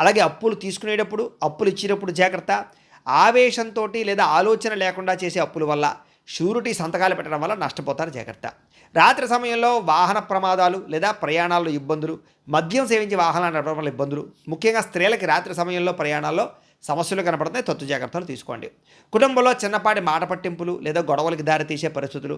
Speaker 1: అలాగే అప్పులు తీసుకునేటప్పుడు అప్పులు ఇచ్చేటప్పుడు జాగ్రత్త. ఆవేశంతో లేదా ఆలోచన లేకుండా చేసే అప్పుల వల్ల షూరిటీ సంతకాలు పెట్టడం వల్ల నష్టపోతారు, జాగ్రత్త. రాత్రి సమయంలో వాహన ప్రమాదాలు లేదా ప్రయాణాల్లో ఇబ్బందులు, మద్యం సేవించి వాహనాలు నడపడం వల్ల ఇబ్బందులు, ముఖ్యంగా స్త్రీలకి రాత్రి సమయంలో ప్రయాణాల్లో సమస్యలు కనపడుతున్నాయి, తత్తు జాగ్రత్తలు తీసుకోండి. కుటుంబంలో చిన్నపాటి మాట పట్టింపులు లేదా గొడవలకి దారితీసే పరిస్థితులు,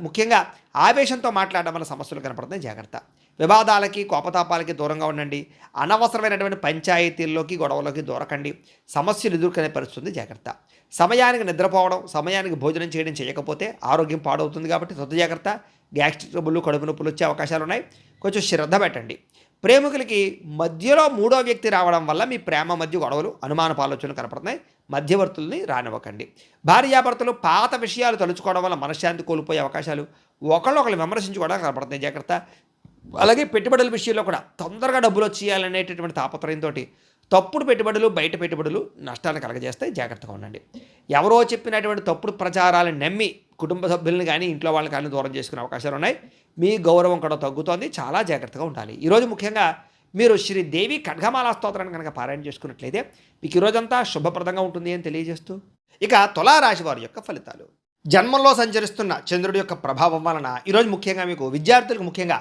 Speaker 1: ముఖ్యంగా ఆవేశంతో మాట్లాడడం వల్ల సమస్యలు కనపడుతున్నాయి, జాగ్రత్త. వివాదాలకి కోపతాపాలకి దూరంగా ఉండండి. అనవసరమైనటువంటి పంచాయతీల్లోకి గొడవలోకి దూరకండి. సమస్యలు ఎదుర్కొనే పరిస్థితుంది, జాగ్రత్త. సమయానికి నిద్రపోవడం, సమయానికి భోజనం చేయకపోతే ఆరోగ్యం పాడవుతుంది, కాబట్టి తత్తు జాగ్రత్త. గ్యాస్ట్రిక్ ట్రబుల్, కడుపు నొప్పులు వచ్చే అవకాశాలు ఉన్నాయి, కొంచెం శ్రద్ధ పెట్టండి. ప్రేమికులకి మధ్యలో మూడో వ్యక్తి రావడం వల్ల మీ ప్రేమ మధ్య గొడవలు, అనుమానపు ఆలోచనలు కనపడుతున్నాయి, మధ్యవర్తుల్ని రానివ్వకండి. భార్యాభర్తలు పాత విషయాలు తలుచుకోవడం వల్ల మనశ్శాంతి కోల్పోయే అవకాశాలు, ఒకళ్ళు విమర్శించుకోవడం కనపడుతున్నాయి, జాగ్రత్త. అలాగే పెట్టుబడుల విషయంలో కూడా తొందరగా డబ్బులు వచ్చేయాలనేటటువంటి తాపత్రయంతో తప్పుడు పెట్టుబడులు, బయట పెట్టుబడులు నష్టాలను కలగజేస్తాయి, జాగ్రత్తగా ఉండండి. ఎవరో చెప్పినటువంటి తప్పుడు ప్రచారాలను నమ్మి కుటుంబ సభ్యులను కానీ ఇంట్లో వాళ్ళని కానీ దూరం చేసుకునే అవకాశాలు ఉన్నాయి. మీ గౌరవం కూడా తగ్గుతోంది, చాలా జాగ్రత్తగా ఉండాలి. ఈరోజు ముఖ్యంగా మీరు శ్రీదేవి ఖడ్గమాలా స్తోత్రాన్ని కనుక పారాయణ చేసుకున్నట్లయితే మీకు ఈరోజంతా శుభప్రదంగా ఉంటుంది అని తెలియజేస్తూ, ఇక తులారాశి వారి యొక్క ఫలితాలు. జన్మంలో సంచరిస్తున్న చంద్రుడి యొక్క ప్రభావం వలన ఈరోజు ముఖ్యంగా మీకు విద్యార్థులకు ముఖ్యంగా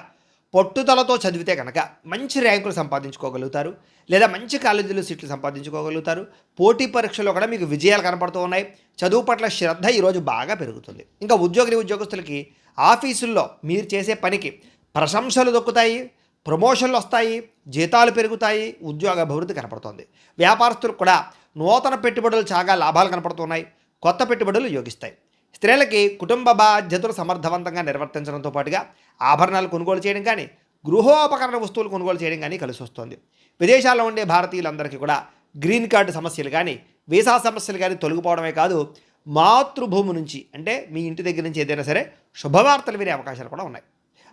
Speaker 1: పట్టుదలతో చదివితే కనుక మంచి ర్యాంకులు సంపాదించుకోగలుగుతారు, లేదా మంచి కాలేజీలో సీట్లు సంపాదించుకోగలుగుతారు. పోటీ పరీక్షల్లో కూడా మీకు విజయాలు కనపడుతూ ఉన్నాయి. చదువు పట్ల శ్రద్ధ ఈరోజు బాగా పెరుగుతుంది. ఇంకా ఉద్యోగస్తులకి ఆఫీసుల్లో మీరు చేసే పనికి ప్రశంసలు దొక్కుతాయి, ప్రమోషన్లు వస్తాయి, జీతాలు పెరుగుతాయి, ఉద్యోగ అభివృద్ధి కనపడుతుంది. వ్యాపారస్తులకు కూడా నూతన పెట్టుబడులు చాలా లాభాలు కనపడుతున్నాయి, కొత్త పెట్టుబడులు యోగిస్తాయి. స్త్రీలకి కుటుంబ బాధ్యతలు సమర్థవంతంగా నిర్వర్తించడంతో పాటుగా ఆభరణాలు కొనుగోలు చేయడం కానీ, గృహోపకరణ వస్తువులు కొనుగోలు చేయడం కానీ కలిసి వస్తుంది. విదేశాల్లో ఉండే భారతీయులందరికీ కూడా గ్రీన్ కార్డు సమస్యలు కానీ, వీసా సమస్యలు కానీ తొలగిపోవడమే కాదు, మాతృభూమి నుంచి అంటే మీ ఇంటి దగ్గర నుంచి ఏదైనా సరే శుభవార్తలు వినే అవకాశాలు కూడా ఉన్నాయి.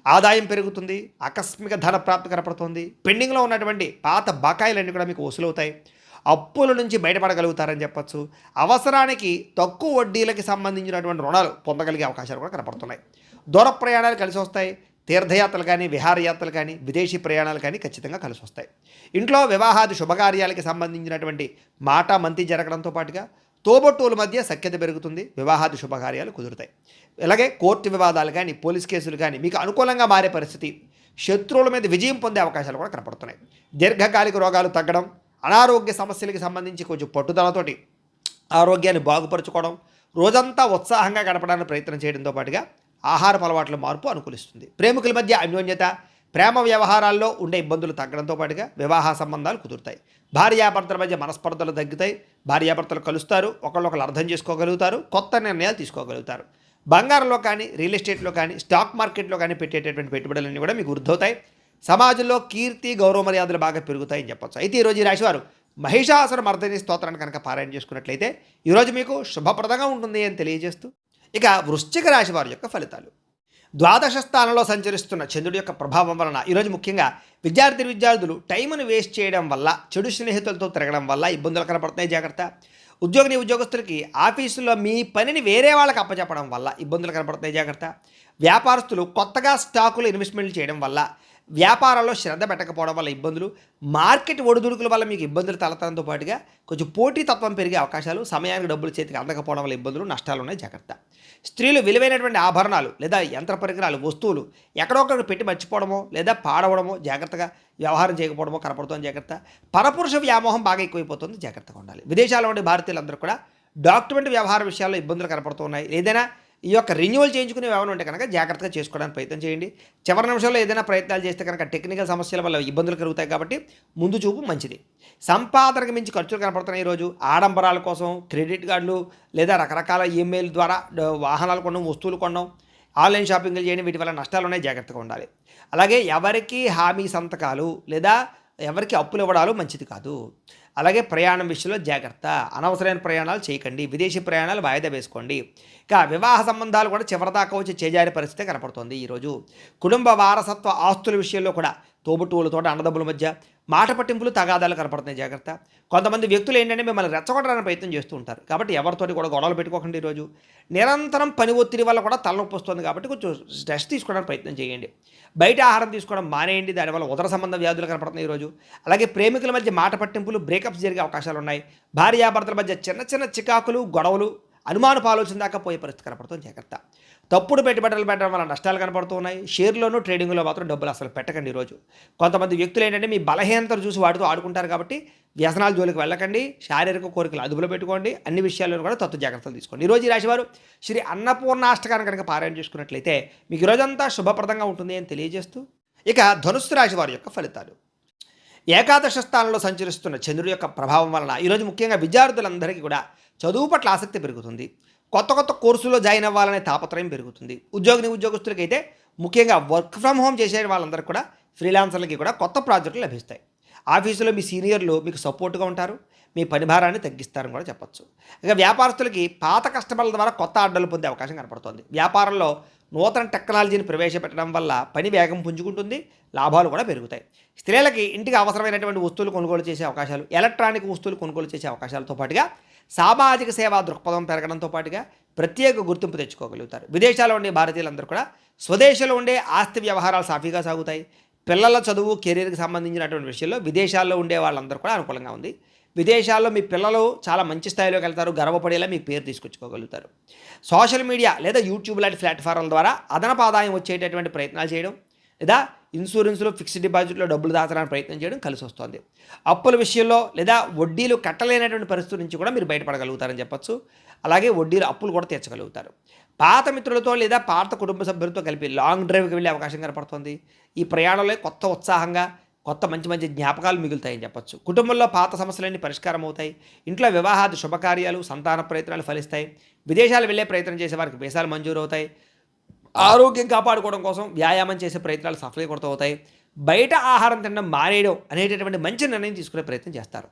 Speaker 1: ఆదాయం పెరుగుతుంది, ఆకస్మిక ధన ప్రాప్తి కనపడుతుంది. పెండింగ్లో ఉన్నటువంటి పాత బకాయిలన్నీ కూడా మీకు వసూలవుతాయి. అప్పుల నుంచి బయటపడగలుగుతారని చెప్పచ్చు. అవసరానికి తక్కువ వడ్డీలకి సంబంధించినటువంటి రుణాలు పొందగలిగే అవకాశాలు కూడా కనపడుతున్నాయి. దూర ప్రయాణాలు కలిసి వస్తాయి. తీర్థయాత్రలు కానీ, విహారయాత్రలు కానీ, విదేశీ ప్రయాణాలు కానీ ఖచ్చితంగా కలిసి వస్తాయి. ఇంట్లో వివాహాది శుభకార్యాలకి సంబంధించినటువంటి మాట మంతి జరగడంతో పాటుగా తోబొట్టువుల మధ్య సఖ్యత పెరుగుతుంది, వివాహాది శుభకార్యాలు కుదురుతాయి. అలాగే కోర్టు వివాదాలు కానీ, పోలీస్ కేసులు కానీ మీకు అనుకూలంగా మారే పరిస్థితి, శత్రువుల మీద విజయం పొందే అవకాశాలు కూడా కనపడుతున్నాయి. దీర్ఘకాలిక రోగాలు తగ్గడం, అనారోగ్య సమస్యలకి సంబంధించి కొంచెం పట్టుదలతోటి ఆరోగ్యాన్ని బాగుపరుచుకోవడం, రోజంతా ఉత్సాహంగా గడపడానికి ప్రయత్నం చేయడంతో పాటుగా ఆహారపు అలవాట్ల మార్పు అనుకూలిస్తుంది. ప్రేమికుల మధ్య అన్యోన్యత, ప్రేమ వ్యవహారాల్లో ఉండే ఇబ్బందులు తగ్గడంతో పాటుగా వివాహ సంబంధాలు కుదురుతాయి. భార్యాభర్తల మధ్య మనస్పర్ధలు తగ్గుతాయి. భార్యాభర్తలు కలుస్తారు, ఒకళ్ళొకళ్ళు అర్థం చేసుకోగలుగుతారు, కొత్త నిర్ణయాలు తీసుకోగలుగుతారు. బంగారంలో కానీ, రియల్ ఎస్టేట్లో కానీ, స్టాక్ మార్కెట్లో కానీ పెట్టేటటువంటి పెట్టుబడులన్నీ కూడా మీకు వృద్ధవుతాయి. సమాజంలో కీర్తి, గౌరవ మర్యాదలు బాగా పెరుగుతాయని చెప్పచ్చు. అయితే ఈరోజు ఈ రాశివారు మహిషాసుర మర్దిని స్తోత్రాన్ని కనుక పారాయణ చేసుకున్నట్లయితే ఈరోజు మీకు శుభప్రదంగా ఉంటుంది అని తెలియజేస్తూ, ఇక వృశ్చిక రాశి వారి యొక్క ఫలితాలు. ద్వాదశ స్థానంలో సంచరిస్తున్న చంద్రుడి యొక్క ప్రభావం వలన ఈరోజు ముఖ్యంగా విద్యార్థులు టైంను వేస్ట్ చేయడం వల్ల, చెడు స్నేహితులతో తిరగడం వల్ల ఇబ్బందులు కనపడుతున్నాయి, జాగ్రత్త. ఉద్యోగస్తులకి ఆఫీసుల్లో మీ పనిని వేరే వాళ్ళకి అప్పచెప్పడం వల్ల ఇబ్బందులు కనపడుతున్నాయి, జాగ్రత్త. వ్యాపారస్తులు కొత్తగా స్టాకులు ఇన్వెస్ట్మెంట్లు చేయడం వల్ల, వ్యాపారాల్లో శ్రద్ధ పెట్టకపోవడం వల్ల ఇబ్బందులు, మార్కెట్ ఒడిదుడుకుల వల్ల మీకు ఇబ్బందులు తలెత్తడంతో పాటుగా కొంచెం పోటీతత్వం పెరిగే అవకాశాలు, సమయానికి డబ్బులు చేతికి అందకపోవడం వల్ల ఇబ్బందులు, నష్టాలు ఉన్నాయి, జాగ్రత్త. స్త్రీలు విలువైనటువంటి ఆభరణాలు లేదా యంత్ర పరికరాలు, వస్తువులు ఎక్కడొక్కడ పెట్టి మర్చిపోవడమో లేదా పాడవడమో, జాగ్రత్తగా వ్యవహారం చేయకపోవడమో కనపడుతుంది, జాగ్రత్త. పరపురుష వ్యామోహం బాగా ఎక్కువైపోతుంది, జాగ్రత్తగా ఉండాలి. విదేశాల్లో ఉండే భారతీయులందరూ కూడా డాక్యుమెంట్ వ్యవహార విషయాల్లో ఇబ్బందులు కనపడుతున్నాయి. ఏదైనా ఈ యొక్క రెన్యువల్ చేయించుకునే వ్యవహారం ఉంటే కనుక జాగ్రత్తగా చేసుకోవడానికి ప్రయత్నం చేయండి. చివరి నిమిషంలో ఏదైనా ప్రయత్నాలు చేస్తే కనుక టెక్నికల్ సమస్యల వల్ల ఇబ్బందులు కలుగుతాయి, కాబట్టి ముందు చూపు మంచిది. సంపాదనకు మించి ఖర్చులు కనపడుతున్నాయి. ఈరోజు ఆడంబరాల కోసం క్రెడిట్ కార్డులు లేదా రకరకాల ఈమెయిల్ ద్వారా వాహనాలు కొనడం, వస్తువులు కొనడం, ఆన్లైన్ షాపింగ్లు చేయడం, వీటి వల్ల నష్టాలు ఉన్నాయి, జాగ్రత్తగా ఉండాలి. అలాగే ఎవరికి హామీ సంతకాలు లేదా ఎవరికి అప్పులు ఇవ్వడాలు మంచిది కాదు. అలాగే ప్రయాణం విషయంలో జాగ్రత్త, అనవసరమైన ప్రయాణాలు చేయకండి, విదేశీ ప్రయాణాలు వాయిదా వేసుకోండి. ఇక వివాహ సంబంధాలు కూడా చివరిదాకా వచ్చి చేజారి పరిస్థితి కనపడుతోంది ఈరోజు. కుటుంబ వారసత్వ ఆస్తుల విషయంలో కూడా తోబుట్టువులతో అన్నదమ్ముల మధ్య మాట పట్టింపులు తగాదాలు కనపడుతున్నాయి, జాగ్రత్త. కొంతమంది వ్యక్తులు ఏంటంటే మిమ్మల్ని రెచ్చగొట్టడానికి ప్రయత్నం చేస్తూ ఉంటారు, కాబట్టి ఎవరితోటి కూడా గొడవలు పెట్టుకోకండి ఈరోజు. నిరంతరం పని ఒత్తిడి వల్ల కూడా తలనొప్పి వస్తుంది, కాబట్టి కొంచెం స్ట్రెస్ తీసుకోవడానికి ప్రయత్నం చేయండి. బయట ఆహారం తీసుకోవడం మానేయండి, దానివల్ల ఉదర సంబంధ వ్యాధులు కనపడుతున్నాయి ఈరోజు. అలాగే ప్రేమికుల మధ్య మాట పట్టింపులు, బ్రేకప్స్ జరిగే అవకాశాలు ఉన్నాయి. భార్యాభర్తల మధ్య చిన్న చిన్న చికాకులు, గొడవలు, అనుమానపు ఆలోచన దాకా పోయే పరిస్థితి కనపడుతుంది, జాగ్రత్త. తప్పుడు పెట్టుబడులు పెట్టడం వల్ల నష్టాలు కనపడుతూ ఉన్నాయి. షేర్లోనూ ట్రేడింగ్లో మాత్రం డబ్బులు అసలు పెట్టకండి ఈరోజు. కొంతమంది వ్యక్తులు ఏంటంటే మీ బలహీనతలు చూసి వాటితో ఆడుకుంటారు, కాబట్టి వ్యసనాల జోలికి వెళ్ళకండి. శారీరక కోరికలు అదుపులో పెట్టుకోండి. అన్ని విషయాల్లోనూ కూడా తత్వ జాగ్రత్తలు తీసుకోండి. ఈరోజు ఈ రాశివారు శ్రీ అన్నపూర్ణాష్టకాన్ని కనుక పారాయణ చేసుకున్నట్లయితే మీకు ఈరోజంతా శుభప్రదంగా ఉంటుంది అని తెలియజేస్తూ, ఇక ధనుస్సు రాశి వారి యొక్క ఫలితాలు. ఏకాదశ స్థానంలో సంచరిస్తున్న చంద్రుడి యొక్క ప్రభావం వలన ఈరోజు ముఖ్యంగా విద్యార్థులందరికీ కూడా చదువు పట్ల ఆసక్తి పెరుగుతుంది. కొత్త కొత్త కోర్సులో జాయిన్ అవ్వాలనే తాపత్రయం పెరుగుతుంది. ఉద్యోగస్తులకైతే ముఖ్యంగా వర్క్ ఫ్రమ్ హోమ్ చేసే వాళ్ళందరికీ కూడా, ఫ్రీలాన్సర్లకి కూడా కొత్త ప్రాజెక్టులు లభిస్తాయి. ఆఫీసులో మీ సీనియర్లు మీకు సపోర్ట్గా ఉంటారు, మీ పని భారాన్ని తగ్గిస్తారని కూడా చెప్పచ్చు. ఇక వ్యాపారస్తులకి పాత కస్టమర్ల ద్వారా కొత్త ఆర్డర్లు పొందే అవకాశం కనపడుతుంది. వ్యాపారంలో నూతన టెక్నాలజీని ప్రవేశపెట్టడం వల్ల పని వేగం పుంజుకుంటుంది, లాభాలు కూడా పెరుగుతాయి. స్త్రీలకి ఇంటికి అవసరమైనటువంటి వస్తువులు కొనుగోలు చేసే అవకాశాలు, ఎలక్ట్రానిక్ వస్తువులు కొనుగోలు చేసే అవకాశాలతో పాటుగా సామాజిక సేవా దృక్పథం పెరగడంతో పాటుగా ప్రత్యేక గుర్తింపు తెచ్చుకోగలుగుతారు. విదేశాల్లో ఉండే భారతీయులందరూ కూడా స్వదేశంలో ఉండే ఆస్తి వ్యవహారాలు సాఫీగా సాగుతాయి. పిల్లల చదువు, కెరీర్కి సంబంధించినటువంటి విషయంలో విదేశాల్లో ఉండే వాళ్ళందరూ కూడా అనుకూలంగా ఉంది. విదేశాల్లో మీ పిల్లలు చాలా మంచి స్థాయిలోకి వెళ్తారు, గర్వపడేలా మీ పేరు తీసుకొచ్చుకోగలుగుతారు. సోషల్ మీడియా లేదా యూట్యూబ్ లాంటి ప్లాట్ఫామ్ల ద్వారా అదనపు ఆదాయం వచ్చేటటువంటి ప్రయత్నాలు చేయడం, లేదా ఇన్సూరెన్స్లో, ఫిక్స్డ్ డిపాజిట్లో డబ్బులు దాచడానికి ప్రయత్నం చేయడం కలిసి వస్తుంది. అప్పుల విషయంలో లేదా వడ్డీలు కట్టలేనటువంటి పరిస్థితి నుంచి కూడా మీరు బయటపడగలుగుతారని చెప్పచ్చు. అలాగే వడ్డీలు, అప్పులు కూడా తీర్చగలుగుతారు. పాత మిత్రులతో లేదా పాత కుటుంబ సభ్యులతో కలిపి లాంగ్ డ్రైవ్కి వెళ్ళే అవకాశం కనపడుతుంది. ఈ ప్రయాణంలో కొత్త ఉత్సాహంగా, కొత్త మంచి మంచి జ్ఞాపకాలు మిగులుతాయని చెప్పచ్చు. కుటుంబంలో పాత సమస్యలన్నీ పరిష్కారం అవుతాయి. ఇంట్లో వివాహాది శుభకార్యాలు, సంతాన ప్రయత్నాలు ఫలిస్తాయి. విదేశాలు వెళ్ళే ప్రయత్నం చేసే వారికి వీసాలు మంజూరు అవుతాయి. ఆరోగ్యం కాపాడుకోవడం కోసం వ్యాయామం చేసే ప్రయత్నాలు సఫలీకృతమవుతాయి. బయట ఆహారం తినడం మానేయడం అనేటటువంటి మంచి నిర్ణయం తీసుకునే ప్రయత్నం చేస్తారు.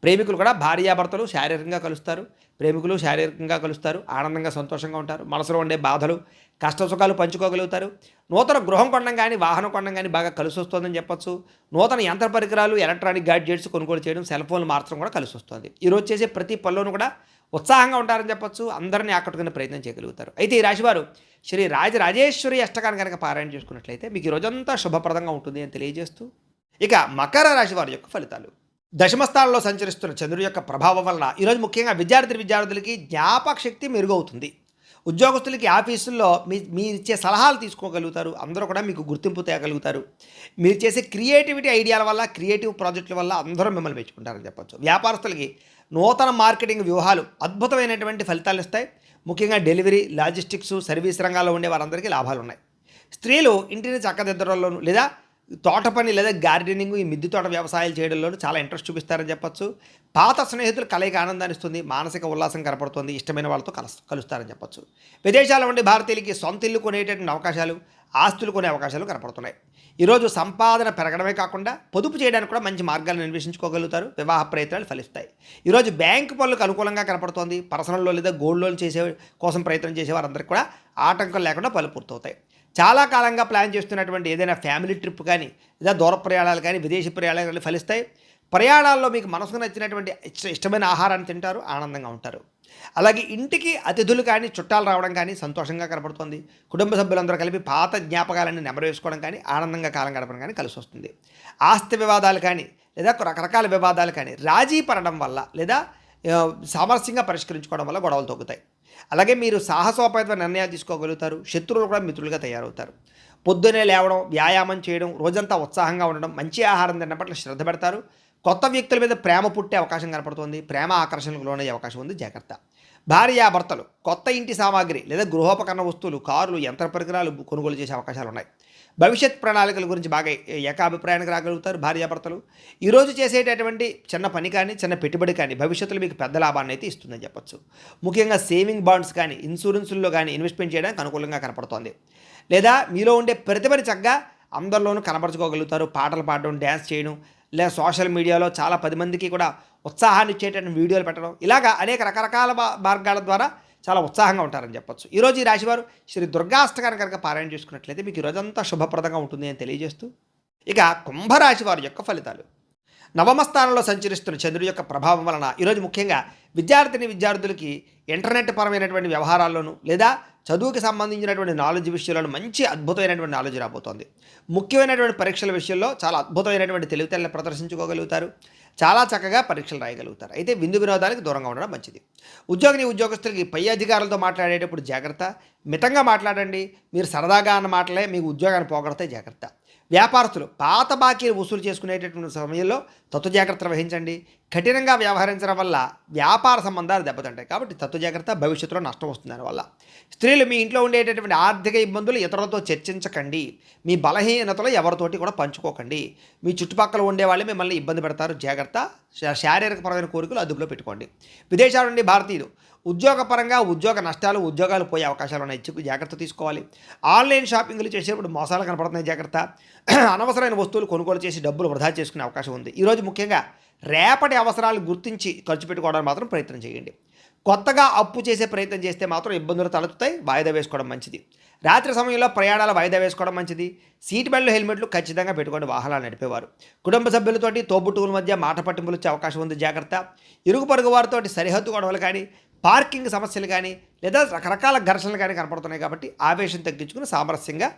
Speaker 1: ప్రేమికులు కూడా భార్యాభర్తలు శారీరకంగా కలుస్తారు. ప్రేమికులు శారీరకంగా కలుస్తారు, ఆనందంగా సంతోషంగా ఉంటారు. మనసులో ఉండే బాధలు, కష్ట సుఖాలు పంచుకోగలుగుతారు. నూతన గృహం కొనడం కానీ, వాహనం కొనడం కానీ బాగా కలిసి వస్తుందని చెప్పచ్చు. నూతన యంత్ర పరికరాలు, ఎలక్ట్రానిక్ గ్యాడ్జెట్స్ కొనుగోలు చేయడం, సెల్ ఫోన్లు మార్చడం కూడా కలిసి వస్తుంది. ఈరోజు చేసే ప్రతి పనిలోనూ కూడా ఉత్సాహంగా ఉంటారని చెప్పచ్చు. అందరినీ ఆకట్టుకునే ప్రయత్నం చేయగలుగుతారు. అయితే ఈ రాశివారు శ్రీ రాజరాజేశ్వరి అష్టకాన్ని కనుక పారాయణ చేసుకున్నట్లయితే మీకు ఈ రోజంతా శుభప్రదంగా ఉంటుంది అని తెలియజేస్తూ, ఇక మకర రాశి వారి యొక్క ఫలితాలు. దశమస్థానంలో సంచరిస్తున్న చంద్రుడి యొక్క ప్రభావం వలన ఈరోజు ముఖ్యంగా విద్యార్థులకి జ్ఞాపక శక్తి మెరుగవుతుంది. ఉద్యోగస్తులకి ఆఫీసుల్లో మీరు ఇచ్చే సలహాలు తీసుకోగలుగుతారు. అందరూ కూడా మీకు గుర్తింపు తేగలుగుతారు. మీరు చేసే క్రియేటివిటీ ఐడియాల వల్ల, క్రియేటివ్ ప్రాజెక్టుల వల్ల అందరూ మిమ్మల్ని మెచ్చుకుంటారని చెప్పచ్చు. వ్యాపారస్తులకి నూతన మార్కెటింగ్ వ్యూహాలు అద్భుతమైనటువంటి ఫలితాలు ఇస్తాయి. ముఖ్యంగా డెలివరీ, లాజిస్టిక్స్, సర్వీస్ రంగాల్లో ఉండే వారందరికీ లాభాలు ఉన్నాయి. స్త్రీలు ఇంటిని చక్కదిద్దడంలోనూ లేదా తోట పని లేదా గార్డెనింగ్, ఈ మిద్దె తోట వ్యవసాయాలు చేయడంలోనూ చాలా ఇంట్రెస్ట్ చూపిస్తారని చెప్పచ్చు. పాత స్నేహితులు కలయిక ఆనందాన్ని ఇస్తుంది, మానసిక ఉల్లాసం కనపడుతుంది, ఇష్టమైన వాళ్ళతో కలుస్తారని చెప్పచ్చు. విదేశాల్లో ఉండే భారతీయులకి సొంత ఇల్లు కొనేటటువంటి అవకాశాలు, ఆస్తులు కొనే అవకాశాలు కనపడుతున్నాయి. ఈరోజు సంపాదన పెరగడమే కాకుండా పొదుపు చేయడానికి కూడా మంచి మార్గాలను అన్వేషించుకోగలుగుతారు. వివాహ ప్రయత్నాలు ఫలిస్తాయి. ఈరోజు బ్యాంకు పనులకు అనుకూలంగా కనపడుతోంది. పర్సనల్ లోన్ లేదా గోల్డ్ లోన్ చేసే కోసం ప్రయత్నం చేసే వారందరికీ కూడా ఆటంకం లేకుండా పనులు పూర్తవుతాయి. చాలా కాలంగా ప్లాన్ చేస్తున్నటువంటి ఏదైనా ఫ్యామిలీ ట్రిప్ కానీ, లేదా దూర ప్రయాణాలు కానీ, విదేశీ ప్రయాణాలు కానీ ఫలిస్తాయి. ప్రయాణాల్లో మీకు మనసుకు నచ్చినటువంటి ఇష్టమైన ఆహారాన్ని తింటారు, ఆనందంగా ఉంటారు. అలాగే ఇంటికి అతిథులు కానీ, చుట్టాలు రావడం కానీ సంతోషంగా కనపడుతుంది. కుటుంబ సభ్యులందరూ కలిపి పాత జ్ఞాపకాలన్నీ నెమరేసుకోవడం కానీ, ఆనందంగా కాలం గడపడం కానీ కలిసి వస్తుంది. ఆస్తి వివాదాలు కానీ, లేదా రకరకాల వివాదాలు కానీ రాజీ పడడం వల్ల, లేదా సామరస్యంగా పరిష్కరించుకోవడం వల్ల గొడవలు తగ్గుతాయి. అలాగే మీరు సాహసోపేతమైన నిర్ణయాలు తీసుకోగలుగుతారు. శత్రువులు కూడా మిత్రులుగా తయారవుతారు. పొద్దునే లేవడం, వ్యాయామం చేయడం, రోజంతా ఉత్సాహంగా ఉండడం, మంచి ఆహారం తినడం పట్ల శ్రద్ధ పెడతారు. కొత్త వ్యక్తుల మీద ప్రేమ పుట్టే అవకాశం కనపడుతుంది. ప్రేమ ఆకర్షణకు లోనయ్యే అవకాశం ఉంది, జాగ్రత్త. భార్యాభర్తలు కొత్త ఇంటి సామాగ్రి లేదా గృహోపకరణ వస్తువులు, కార్లు, యంత్ర పరికరాలు కొనుగోలు చేసే అవకాశాలు ఉన్నాయి. భవిష్యత్ ప్రణాళికల గురించి బాగా ఏకాభిప్రాయానికి రాగలుగుతారు భార్యాభర్తలు. ఈరోజు చేసేటటువంటి చిన్న పని కానీ, చిన్న పెట్టుబడి కానీ భవిష్యత్తులో మీకు పెద్ద లాభాన్ని అయితే ఇస్తుందని చెప్పచ్చు. ముఖ్యంగా సేవింగ్ బాండ్స్ కానీ, ఇన్సూరెన్సుల్లో కానీ ఇన్వెస్ట్మెంట్ చేయడానికి అనుకూలంగా కనపడుతోంది. లేదా మీలో ఉండే ప్రతిభని చక్కగా అందరిలోనూ కనపరచుకోగలుగుతారు. పాటలు పాడడం, డ్యాన్స్ చేయడం, లేదా సోషల్ మీడియాలో చాలా 10 మందికి కూడా ఉత్సాహాన్ని ఇచ్చేటటువంటి వీడియోలు పెట్టడం, ఇలాగా అనేక రకరకాల మార్గాల ద్వారా చాలా ఉత్సాహంగా ఉంటారని చెప్పొచ్చు. ఈరోజు ఈ రాశివారు శ్రీ దుర్గాష్టకాన్ని కనుక పారాయణ చేసుకున్నట్లయితే మీకు ఈరోజంతా శుభప్రదంగా ఉంటుంది అని తెలియజేస్తూ, ఇక కుంభరాశి వారి యొక్క ఫలితాలు. నవమ స్థానంలో సంచరిస్తున్న చంద్రుడి యొక్క ప్రభావం వలన ఈరోజు ముఖ్యంగా విద్యార్థులకి ఇంటర్నెట్ పరమైనటువంటి వ్యవహారాల్లోనూ లేదా చదువుకి సంబంధించినటువంటి నాలెడ్జ్ విషయాలను మంచి అద్భుతమైనటువంటి నాలెడ్జ్ రాబోతోంది. ముఖ్యమైనటువంటి పరీక్షల విషయంలో చాలా అద్భుతమైనటువంటి తెలివితేటలను ప్రదర్శించుకోగలుగుతారు. చాలా చక్కగా పరీక్షలు రాయగలుగుతారు. అయితే విందు వినోదానికి దూరంగా ఉండడం మంచిది. ఉద్యోగస్తులకి పై అధికారులతో మాట్లాడేటప్పుడు జాగ్రత్త. మితంగా మాట్లాడండి. మీరు సరదాగా అన్న మాటలే మీకు ఉద్యోగాన్ని పోగొడతాయి, జాగ్రత్త. వ్యాపారస్తులు పాత బాకీలు వసూలు చేసుకునేటటువంటి సమయంలో తత్వ జాగ్రత్తలు వహించండి. కఠినంగా వ్యవహరించడం వల్ల వ్యాపార సంబంధాలు దెబ్బతింటాయి. కాబట్టి తత్వ జాగ్రత్త, భవిష్యత్తులో నష్టం వస్తుంది దానివల్ల. స్త్రీలు మీ ఇంట్లో ఉండేటటువంటి ఆర్థిక ఇబ్బందులు ఇతరులతో చర్చించకండి. మీ బలహీనతలు ఎవరితోటి కూడా పంచుకోకండి. మీ చుట్టుపక్కల ఉండేవాళ్ళే మిమ్మల్ని ఇబ్బంది పెడతారు, జాగ్రత్త. శారీరకపరమైన కోరికలు అదుపులో పెట్టుకోండి. విదేశాల నుండి భారతీయులు ఉద్యోగపరంగా ఉద్యోగ నష్టాలు, ఉద్యోగాలు పోయే అవకాశాలు ఉన్నాయి, జాగ్రత్త తీసుకోవాలి. ఆన్లైన్ షాపింగ్లు చేసేటప్పుడు మోసాలు కనపడుతున్నాయి, జాగ్రత్త. అనవసరమైన వస్తువులు కొనుగోలు చేసి డబ్బులు వృధా చేసుకునే అవకాశం ఉంది. ఈరోజు ముఖ్యంగా రేపటి అవసరాలు గుర్తించి ఖర్చు పెట్టుకోవడానికి మాత్రం ప్రయత్నం చేయండి. కొత్తగా అప్పు చేసే ప్రయత్నం చేస్తే మాత్రం ఇబ్బందులు తలెత్తుతాయి, వాయిదా వేసుకోవడం మంచిది. రాత్రి సమయంలో ప్రయాణాలు వాయిదా వేసుకోవడం మంచిది. సీట్ బెల్ట్, హెల్మెట్లు ఖచ్చితంగా పెట్టుకోండి వాహనాలు నడిపేవారు. కుటుంబ సభ్యులతోటి తోబుట్టువుల మధ్య మాట పట్టింపులు వచ్చే అవకాశం ఉంది, జాగ్రత్త. ఇరుగు పొరుగు వారితో సరిహద్దు గొడవలు కానీ, పార్కింగ్ సమస్యలు కానీ, లేదా రకరకాల ఘర్షణలు కానీ కనపడుతున్నాయి. కాబట్టి ఆవేశం తగ్గించుకుని సామరస్యంగా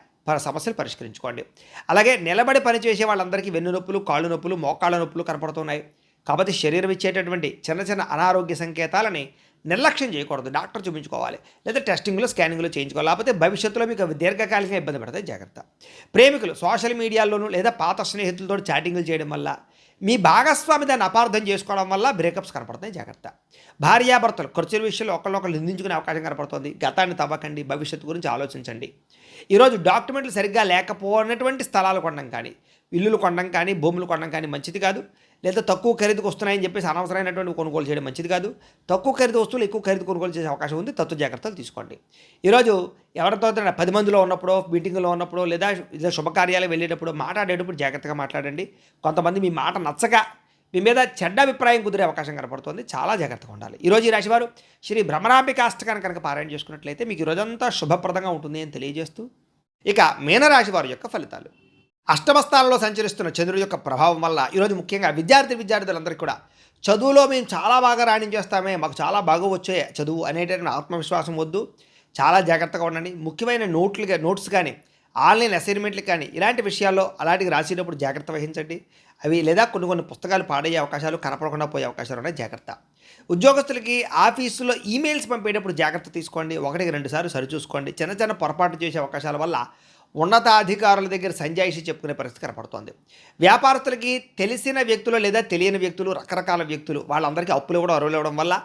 Speaker 1: సమస్యలు పరిష్కరించుకోండి. అలాగే నిలబడి పనిచేసే వాళ్ళందరికీ వెన్ను నొప్పులు, కాళ్ళు నొప్పులు, మోకాళ్ళ నొప్పులు కనపడుతున్నాయి. కాబట్టి శరీరం ఇచ్చేటటువంటి చిన్న చిన్న అనారోగ్య సంకేతాలని నిర్లక్ష్యం చేయకూడదు, డాక్టర్ చూపించుకోవాలి, లేదా టెస్టింగ్లు, స్కానింగ్లు చేయించుకోవాలి. లేకపోతే భవిష్యత్తులో మీకు దీర్ఘకాలికంగా ఇబ్బంది పడతాయి, జాగ్రత్త. ప్రేమికులు సోషల్ మీడియాలోనూ లేదా పాత స్నేహితులతో చాటింగ్లు చేయడం వల్ల, మీ భాగస్వామి దాన్ని అపార్థం చేసుకోవడం వల్ల బ్రేకప్స్ కనపడతాయి, జాగ్రత్త. భార్యాభర్తలు ఖర్చుల విషయంలో ఒకళ్ళొకళ్ళు నిందించుకునే అవకాశం కనపడుతుంది. గతాన్ని తవ్వకండి, భవిష్యత్తు గురించి ఆలోచించండి. ఈరోజు డాక్యుమెంట్లు సరిగ్గా లేకపోయినటువంటి స్థలాలు కొనడం కానీ, ఇల్లులు కొనడం కానీ, భూములు కొనడం కానీ మంచిది కాదు. లేదా తక్కువ ఖరీదుకు వస్తున్నాయని చెప్పేసి అనవసరమైనటువంటి కొనుగోలు చేయడం మంచిది కాదు. తక్కువ ఖరీదు వస్తువులు ఎక్కువ ఖరీదు కొనుగోలు చేసే అవకాశం ఉంది, తత్వ జాగ్రత్తలు తీసుకోండి. ఈరోజు ఎవరితో 10 మందిలో ఉన్నప్పుడు, మీటింగ్లో ఉన్నప్పుడు, లేదా శుభకార్యాలకు వెళ్ళేటప్పుడు మాట్లాడేటప్పుడు జాగ్రత్తగా మాట్లాడండి. కొంతమంది మీ మాట నచ్చక మీ మీద చెడ్డ అభిప్రాయం కుదిరే అవకాశం కనపడుతుంది, చాలా జాగ్రత్తగా ఉండాలి. ఈరోజు ఈ రాశివారు శ్రీ భ్రమరాంబికాష్టకాన్ని కనుక పారాయణ చేసుకున్నట్లయితే మీకు ఈరోజంతా శుభప్రదంగా ఉంటుంది అని తెలియజేస్తూ, ఇక మీనరాశి వారి యొక్క ఫలితాలు. అష్టమ స్థానంలో సంచరిస్తున్న చంద్రుడి యొక్క ప్రభావం వల్ల ఈరోజు ముఖ్యంగా విద్యార్థులందరికీ కూడా చదువులో మేము చాలా బాగా రాణించేస్తామే, మాకు చాలా బాగా వచ్చే చదువు అనేటటువంటి ఆత్మవిశ్వాసం వద్దు, చాలా జాగ్రత్తగా ఉండండి. ముఖ్యమైన నోట్స్ కానీ, ఆన్లైన్ అసైన్మెంట్లు కానీ, ఇలాంటి విషయాల్లో అలాంటివి రాసేటప్పుడు జాగ్రత్త వహించండి. అవి లేదా కొన్ని పుస్తకాలు పాడయ్యే అవకాశాలు, కనపడకుండా పోయే అవకాశాలు ఉన్నాయి, జాగ్రత్త. ఉద్యోగస్తులకి ఆఫీసులో ఈమెయిల్స్ పంపేటప్పుడు జాగ్రత్త తీసుకోండి, 1-2 సార్లు సరిచూసుకోండి. చిన్న చిన్న పొరపాటు చేసే అవకాశాల వల్ల ఉన్నతాధికారుల దగ్గర సంజాయిషి చెప్పుకునే పరిస్థితి కనపడుతోంది. వ్యాపారస్తులకి తెలిసిన వ్యక్తులు లేదా తెలియని వ్యక్తులు, రకరకాల వ్యక్తులు వాళ్ళందరికీ అప్పులు ఇవ్వడం, అరువులు ఇవ్వడం వల్ల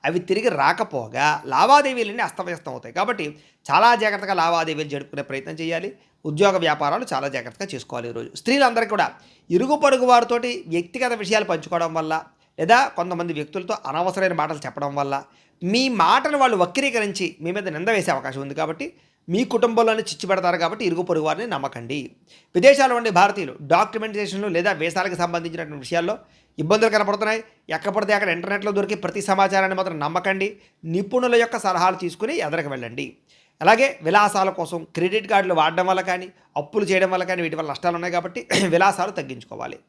Speaker 1: అవి తిరిగి రాకపోగా లావాదేవీలన్నీ అస్తవ్యస్తం అవుతాయి. కాబట్టి చాలా జాగ్రత్తగా లావాదేవీలు జరుపుకునే ప్రయత్నం చేయాలి. ఉద్యోగ వ్యాపారాలు చాలా జాగ్రత్తగా చేసుకోవాలి. ఈరోజు స్త్రీలందరికీ కూడా ఇరుగు పొరుగు వారితోటి వ్యక్తిగత విషయాలు పంచుకోవడం వల్ల, లేదా కొంతమంది వ్యక్తులతో అనవసరమైన మాటలు చెప్పడం వల్ల మీ మాటను వాళ్ళు వక్రీకరించి మీ మీద నింద వేసే అవకాశం ఉంది. కాబట్టి మీ కుటుంబంలోనే చిచ్చు పెడతారు. కాబట్టి ఇరుగు పొరుగు వారిని నమ్మకండి. విదేశాల్లో ఉండే భారతీయులు డాక్యుమెంటేషన్లు లేదా వీసాలకు సంబంధించినటువంటి విషయాల్లో ఇబ్బందులు కనపడుతున్నాయి. ఎక్కపడితే అక్కడ ఇంటర్నెట్లో దొరికే ప్రతి సమాచారాన్ని మాత్రం నమ్మకండి. నిపుణుల యొక్క సలహాలు తీసుకుని ఎదరికి వెళ్ళండి. అలాగే విలాసాల కోసం క్రెడిట్ కార్డులు వాడడం వల్ల కానీ, అప్పులు చేయడం వల్ల కానీ వీటి వల్ల నష్టాలు ఉన్నాయి. కాబట్టి విలాసాలు తగ్గించుకోవాలి.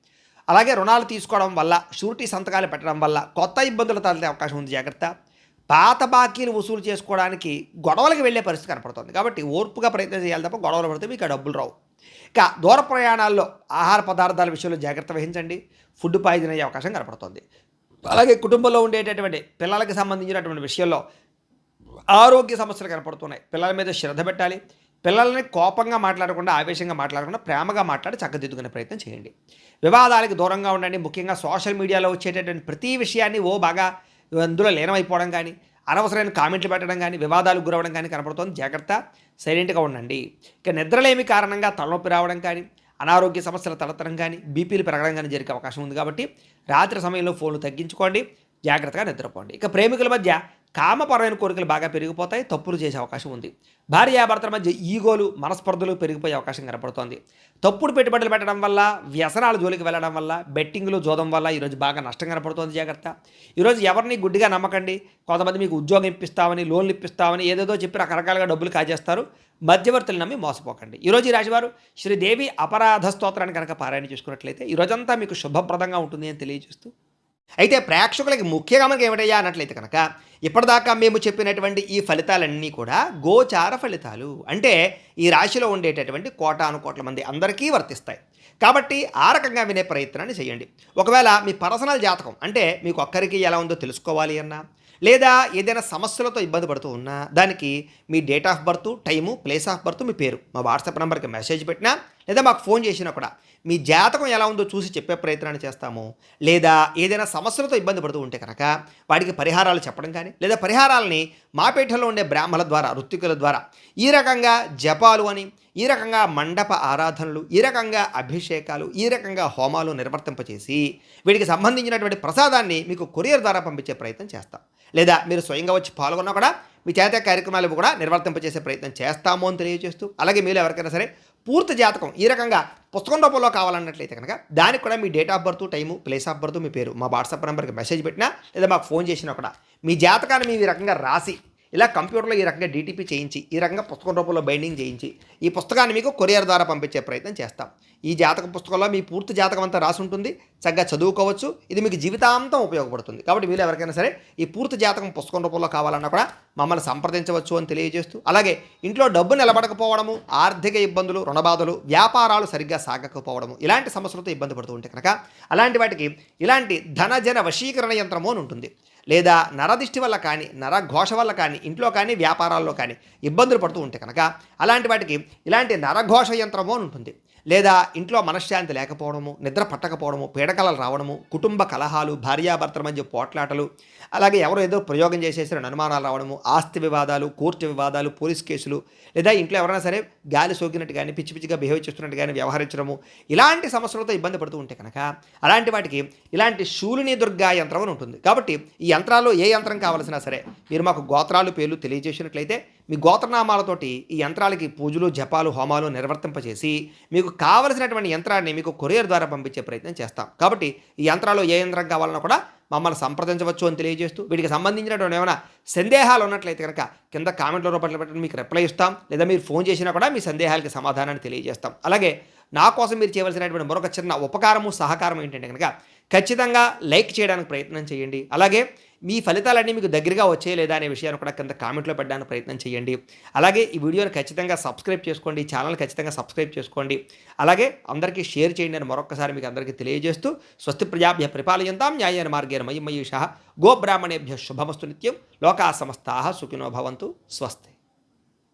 Speaker 1: అలాగే రుణాలు తీసుకోవడం వల్ల, షూరిటీ సంతకాలు పెట్టడం వల్ల కొత్త ఇబ్బందులు తలెత్తే అవకాశం ఉంది, జాగ్రత్త. పాత బాకీలు వసూలు చేసుకోవడానికి గొడవలకు వెళ్ళే పరిస్థితి కనపడుతుంది. కాబట్టి ఓర్పుగా ప్రయత్నం చేయాలి తప్ప గొడవలు పడితే మీకు డబ్బులు రావు. ఇక దూర ప్రయాణాల్లో ఆహార పదార్థాల విషయంలో జాగ్రత్త వహించండి. ఫుడ్ పాయిజన్ అయ్యే అవకాశం కనపడుతుంది. అలాగే కుటుంబంలో ఉండేటటువంటి పిల్లలకు సంబంధించినటువంటి విషయంలో ఆరోగ్య సమస్యలు కనపడుతున్నాయి. పిల్లల మీద శ్రద్ధ పెట్టాలి. పిల్లల్ని కోపంగా మాట్లాడకుండా, ఆవేశంగా మాట్లాడకుండా ప్రేమగా మాట్లాడి చక్కదిద్దుకునే ప్రయత్నం చేయండి. వివాదాలకు దూరంగా ఉండండి. ముఖ్యంగా సోషల్ మీడియాలో వచ్చేటటువంటి ప్రతి విషయాన్ని బాగా అందులో లీనమైపోవడం కానీ, అనవసరమైన కామెంట్లు పెట్టడం కానీ, వివాదాలకు గురవడం కానీ కనపడుతుంది, జాగ్రత్త. సైలెంట్గా ఉండండి. ఇక నిద్రలేమి కారణంగా తలనొప్పి రావడం కానీ, అనారోగ్య సమస్యలు తలెత్తడం కానీ, బీపీలు పెరగడం కానీ జరిగే అవకాశం ఉంది. కాబట్టి రాత్రి సమయంలో ఫోన్లు తగ్గించుకోండి, జాగ్రత్తగా నిద్రపోండి. ఇక ప్రేమికుల మధ్య కామపరమైన కోరికలు బాగా పెరిగిపోతాయి, తప్పులు చేసే అవకాశం ఉంది. భార్యాభర్తల మధ్య ఈగోలు, మనస్పర్ధలు పెరిగిపోయే అవకాశం కనపడుతోంది. తప్పుడు పెట్టుబడులు పెట్టడం వల్ల, వ్యసనాల జోలికి వెళ్ళడం వల్ల, బెట్టింగ్లు, జోదం వల్ల ఈరోజు బాగా నష్టం కనపడుతోంది. జాగ్రత్త. ఈరోజు ఎవరిని గుడ్డిగా నమ్మకండి. కొంతమంది మీకు ఉద్యోగం ఇప్పిస్తామని, లోన్లు ఇప్పిస్తామని ఏదేదో చెప్పి రకరకాలుగా డబ్బులు కాజేస్తారు. మధ్యవర్తులు నమ్మి మోసపోకండి. ఈరోజు ఈ రాశివారు శ్రీదేవి అపరాధ స్తోత్రాన్ని కనుక పారాయణ చేసుకున్నట్లయితే ఈరోజంతా మీకు శుభప్రదంగా ఉంటుంది అని తెలియజేస్తూ, అయితే ప్రేక్షకులకి ముఖ్యంగా మనకి ఏమిటయ్యా అన్నట్లయితే కనుక ఇప్పటిదాకా మేము చెప్పినటువంటి ఈ ఫలితాలన్నీ కూడా గోచార ఫలితాలు, అంటే ఈ రాశిలో ఉండేటటువంటి కోటాను కోట్ల మంది అందరికీ వర్తిస్తాయి. కాబట్టి ఆ రకంగా వినే ప్రయత్నాన్ని చేయండి. ఒకవేళ మీ పర్సనల్ జాతకం అంటే మీకు ఒక్కరికి ఎలా ఉందో తెలుసుకోవాలి అన్నా, లేదా ఏదైనా సమస్యలతో ఇబ్బంది పడుతూ ఉన్నా, దానికి మీ date of birth, time, place of birth, మీ పేరు మా వాట్సాప్ నెంబర్కి మెసేజ్ పెట్టినా, లేదా మాకు ఫోన్ చేసినా కూడా మీ జాతకం ఎలా ఉందో చూసి చెప్పే ప్రయత్నాన్ని చేస్తాము. లేదా ఏదైనా సమస్యలతో ఇబ్బంది పడుతూ ఉంటే కనుక వాటికి పరిహారాలు చెప్పడం కానీ, లేదా పరిహారాలని మా పీఠంలో ఉండే బ్రాహ్మణుల ద్వారా, ఋత్వికుల ద్వారా ఈ రకంగా జపాలు అని, ఈ రకంగా మండప ఆరాధనలు, ఈ రకంగా అభిషేకాలు, ఈ రకంగా హోమాలు నిర్వర్తింపచేసి వీటికి సంబంధించినటువంటి ప్రసాదాన్ని మీకు కొరియర్ ద్వారా పంపించే ప్రయత్నం చేస్తాం. లేదా మీరు స్వయంగా వచ్చి పాల్గొన్నా కూడా మీ చేత కార్యక్రమాలు కూడా నిర్వర్తింపచేసే ప్రయత్నం చేస్తాము అని తెలియజేస్తూ, అలాగే మీరు ఎవరికైనా సరే పూర్తి జాతకం ఈ రకంగా పుస్తకం రూపంలో కావాలన్నట్లయితే కనుక దానికి కూడా మీ date of birth, time, place of birth, మీ పేరు మా వాట్సాప్ నెంబర్కి మెసేజ్ పెట్టినా, లేదా మాకు ఫోన్ చేసినా కూడా మీ జాతకాన్ని మేము ఈ రకంగా రాసి ఇలా కంప్యూటర్లో ఈ రకంగా డీటీపీ చేయించి, ఈ రకంగా పుస్తకం రూపంలో బైండింగ్ చేయించి ఈ పుస్తకాన్ని మీకు కొరియర్ ద్వారా పంపించే ప్రయత్నం చేస్తాం. ఈ జాతక పుస్తకంలో మీ పూర్తి జాతకం అంతా రాసి ఉంటుంది. చక్కగా చదువుకోవచ్చు. ఇది మీకు జీవితాంతం ఉపయోగపడుతుంది. కాబట్టి మీరు ఎవరికైనా సరే ఈ పూర్తి జాతకం పుస్తకం రూపంలో కావాలన్నా కూడా మమ్మల్ని సంప్రదించవచ్చు అని తెలియజేస్తూ, అలాగే ఇంట్లో డబ్బు నిలబడకపోవడము, ఆర్థిక ఇబ్బందులు, రుణబాధలు, వ్యాపారాలు సరిగ్గా సాగకపోవడము, ఇలాంటి సమస్యలతో ఇబ్బంది పడుతూ ఉంటే కనుక అలాంటి వాటికి ఇలాంటి ధనజన వశీకరణ యంత్రము అని ఉంటుంది. లేదా నరదిష్టి వల్ల కానీ, నరఘోష వల్ల కానీ, ఇంట్లో కానీ వ్యాపారాల్లో కానీ ఇబ్బందులు పడుతూ ఉంటే కనుక అలాంటి వాటికి ఇలాంటి నరఘోష యంత్రము అని ఉంటుంది. లేదా ఇంట్లో మనశ్శాంతి లేకపోవడము, నిద్ర పట్టకపోవడము, పీడకలలు రావడము, కుటుంబ కలహాలు, భార్యాభర్తల మధ్య పోట్లాటలు, అలాగే ఎవరో ఏదో ప్రయోగం చేసేసిన అనుమానాలు రావడము, ఆస్తి వివాదాలు, కోర్టు వివాదాలు, పోలీస్ కేసులు, లేదా ఇంట్లో ఎవరైనా సరే గాలి సోకినట్టు కానీ, పిచ్చి పిచ్చిగా బిహేవ్ చేస్తున్నట్టు కానీ వ్యవహరించడము, ఇలాంటి సమస్యలతో ఇబ్బంది పడుతూ ఉంటే కనుక అలాంటి వాటికి ఇలాంటి శూలిని దుర్గా యంత్రం అని ఉంటుంది. కాబట్టి ఈ యంత్రాల్లో ఏ యంత్రం కావాల్సినా సరే మీరు మాకు గోత్రాలు, పేర్లు తెలియజేసినట్లయితే మీ గోత్రనామాలతోటి ఈ యంత్రాలకి పూజలు, జపాలు, హోమాలు నిర్వర్తింపచేసి మీకు కావలసినటువంటి యంత్రాన్ని మీకు కొరియర్ ద్వారా పంపించే ప్రయత్నం చేస్తాం. కాబట్టి ఈ యంత్రాల్లో ఏ యంత్రం కావాలన్నా కూడా మమ్మల్ని సంప్రదించవచ్చు అని తెలియజేస్తూ, వీటికి సంబంధించినటువంటి ఏమైనా సందేహాలు ఉన్నట్లయితే కనుక కింద కామెంట్ల రూపంలో పెట్టండి, మీకు రిప్లై ఇస్తాం. లేదా మీరు ఫోన్ చేసినా కూడా మీ సందేహాలకి సమాధానాన్ని తెలియజేస్తాం. అలాగే నా కోసం మీరు చేయవలసినటువంటి మరొక చిన్న ఉపకారము, సహకారం ఏంటంటే కనుక ఖచ్చితంగా లైక్ చేయడానికి ప్రయత్నం చేయండి. అలాగే మీ ఫలితాలన్నీ మీకు దగ్గరగా వచ్చాయి లేదా అనే విషయాన్ని కూడా కింద కామెంట్లో పెట్టడానికి ప్రయత్నం చేయండి. అలాగే ఈ వీడియోని ఖచ్చితంగా సబ్స్క్రైబ్ చేసుకోండి, ఛానల్ ఖచ్చితంగా సబ్స్క్రైబ్ చేసుకోండి. అలాగే అందరికీ షేర్ చేయండి అని మరొకసారి మీకు అందరికీ తెలియజేస్తూ, స్వస్తి ప్రజాభ్య పరిపాలయంతాం న్యాయేన మార్గేణ మయీ మయూషః గోబ్రాహ్మణేభ్య శుభమస్తు నిత్యం లోకా సమస్తాః సుఖినో భవంతు. స్వస్తి.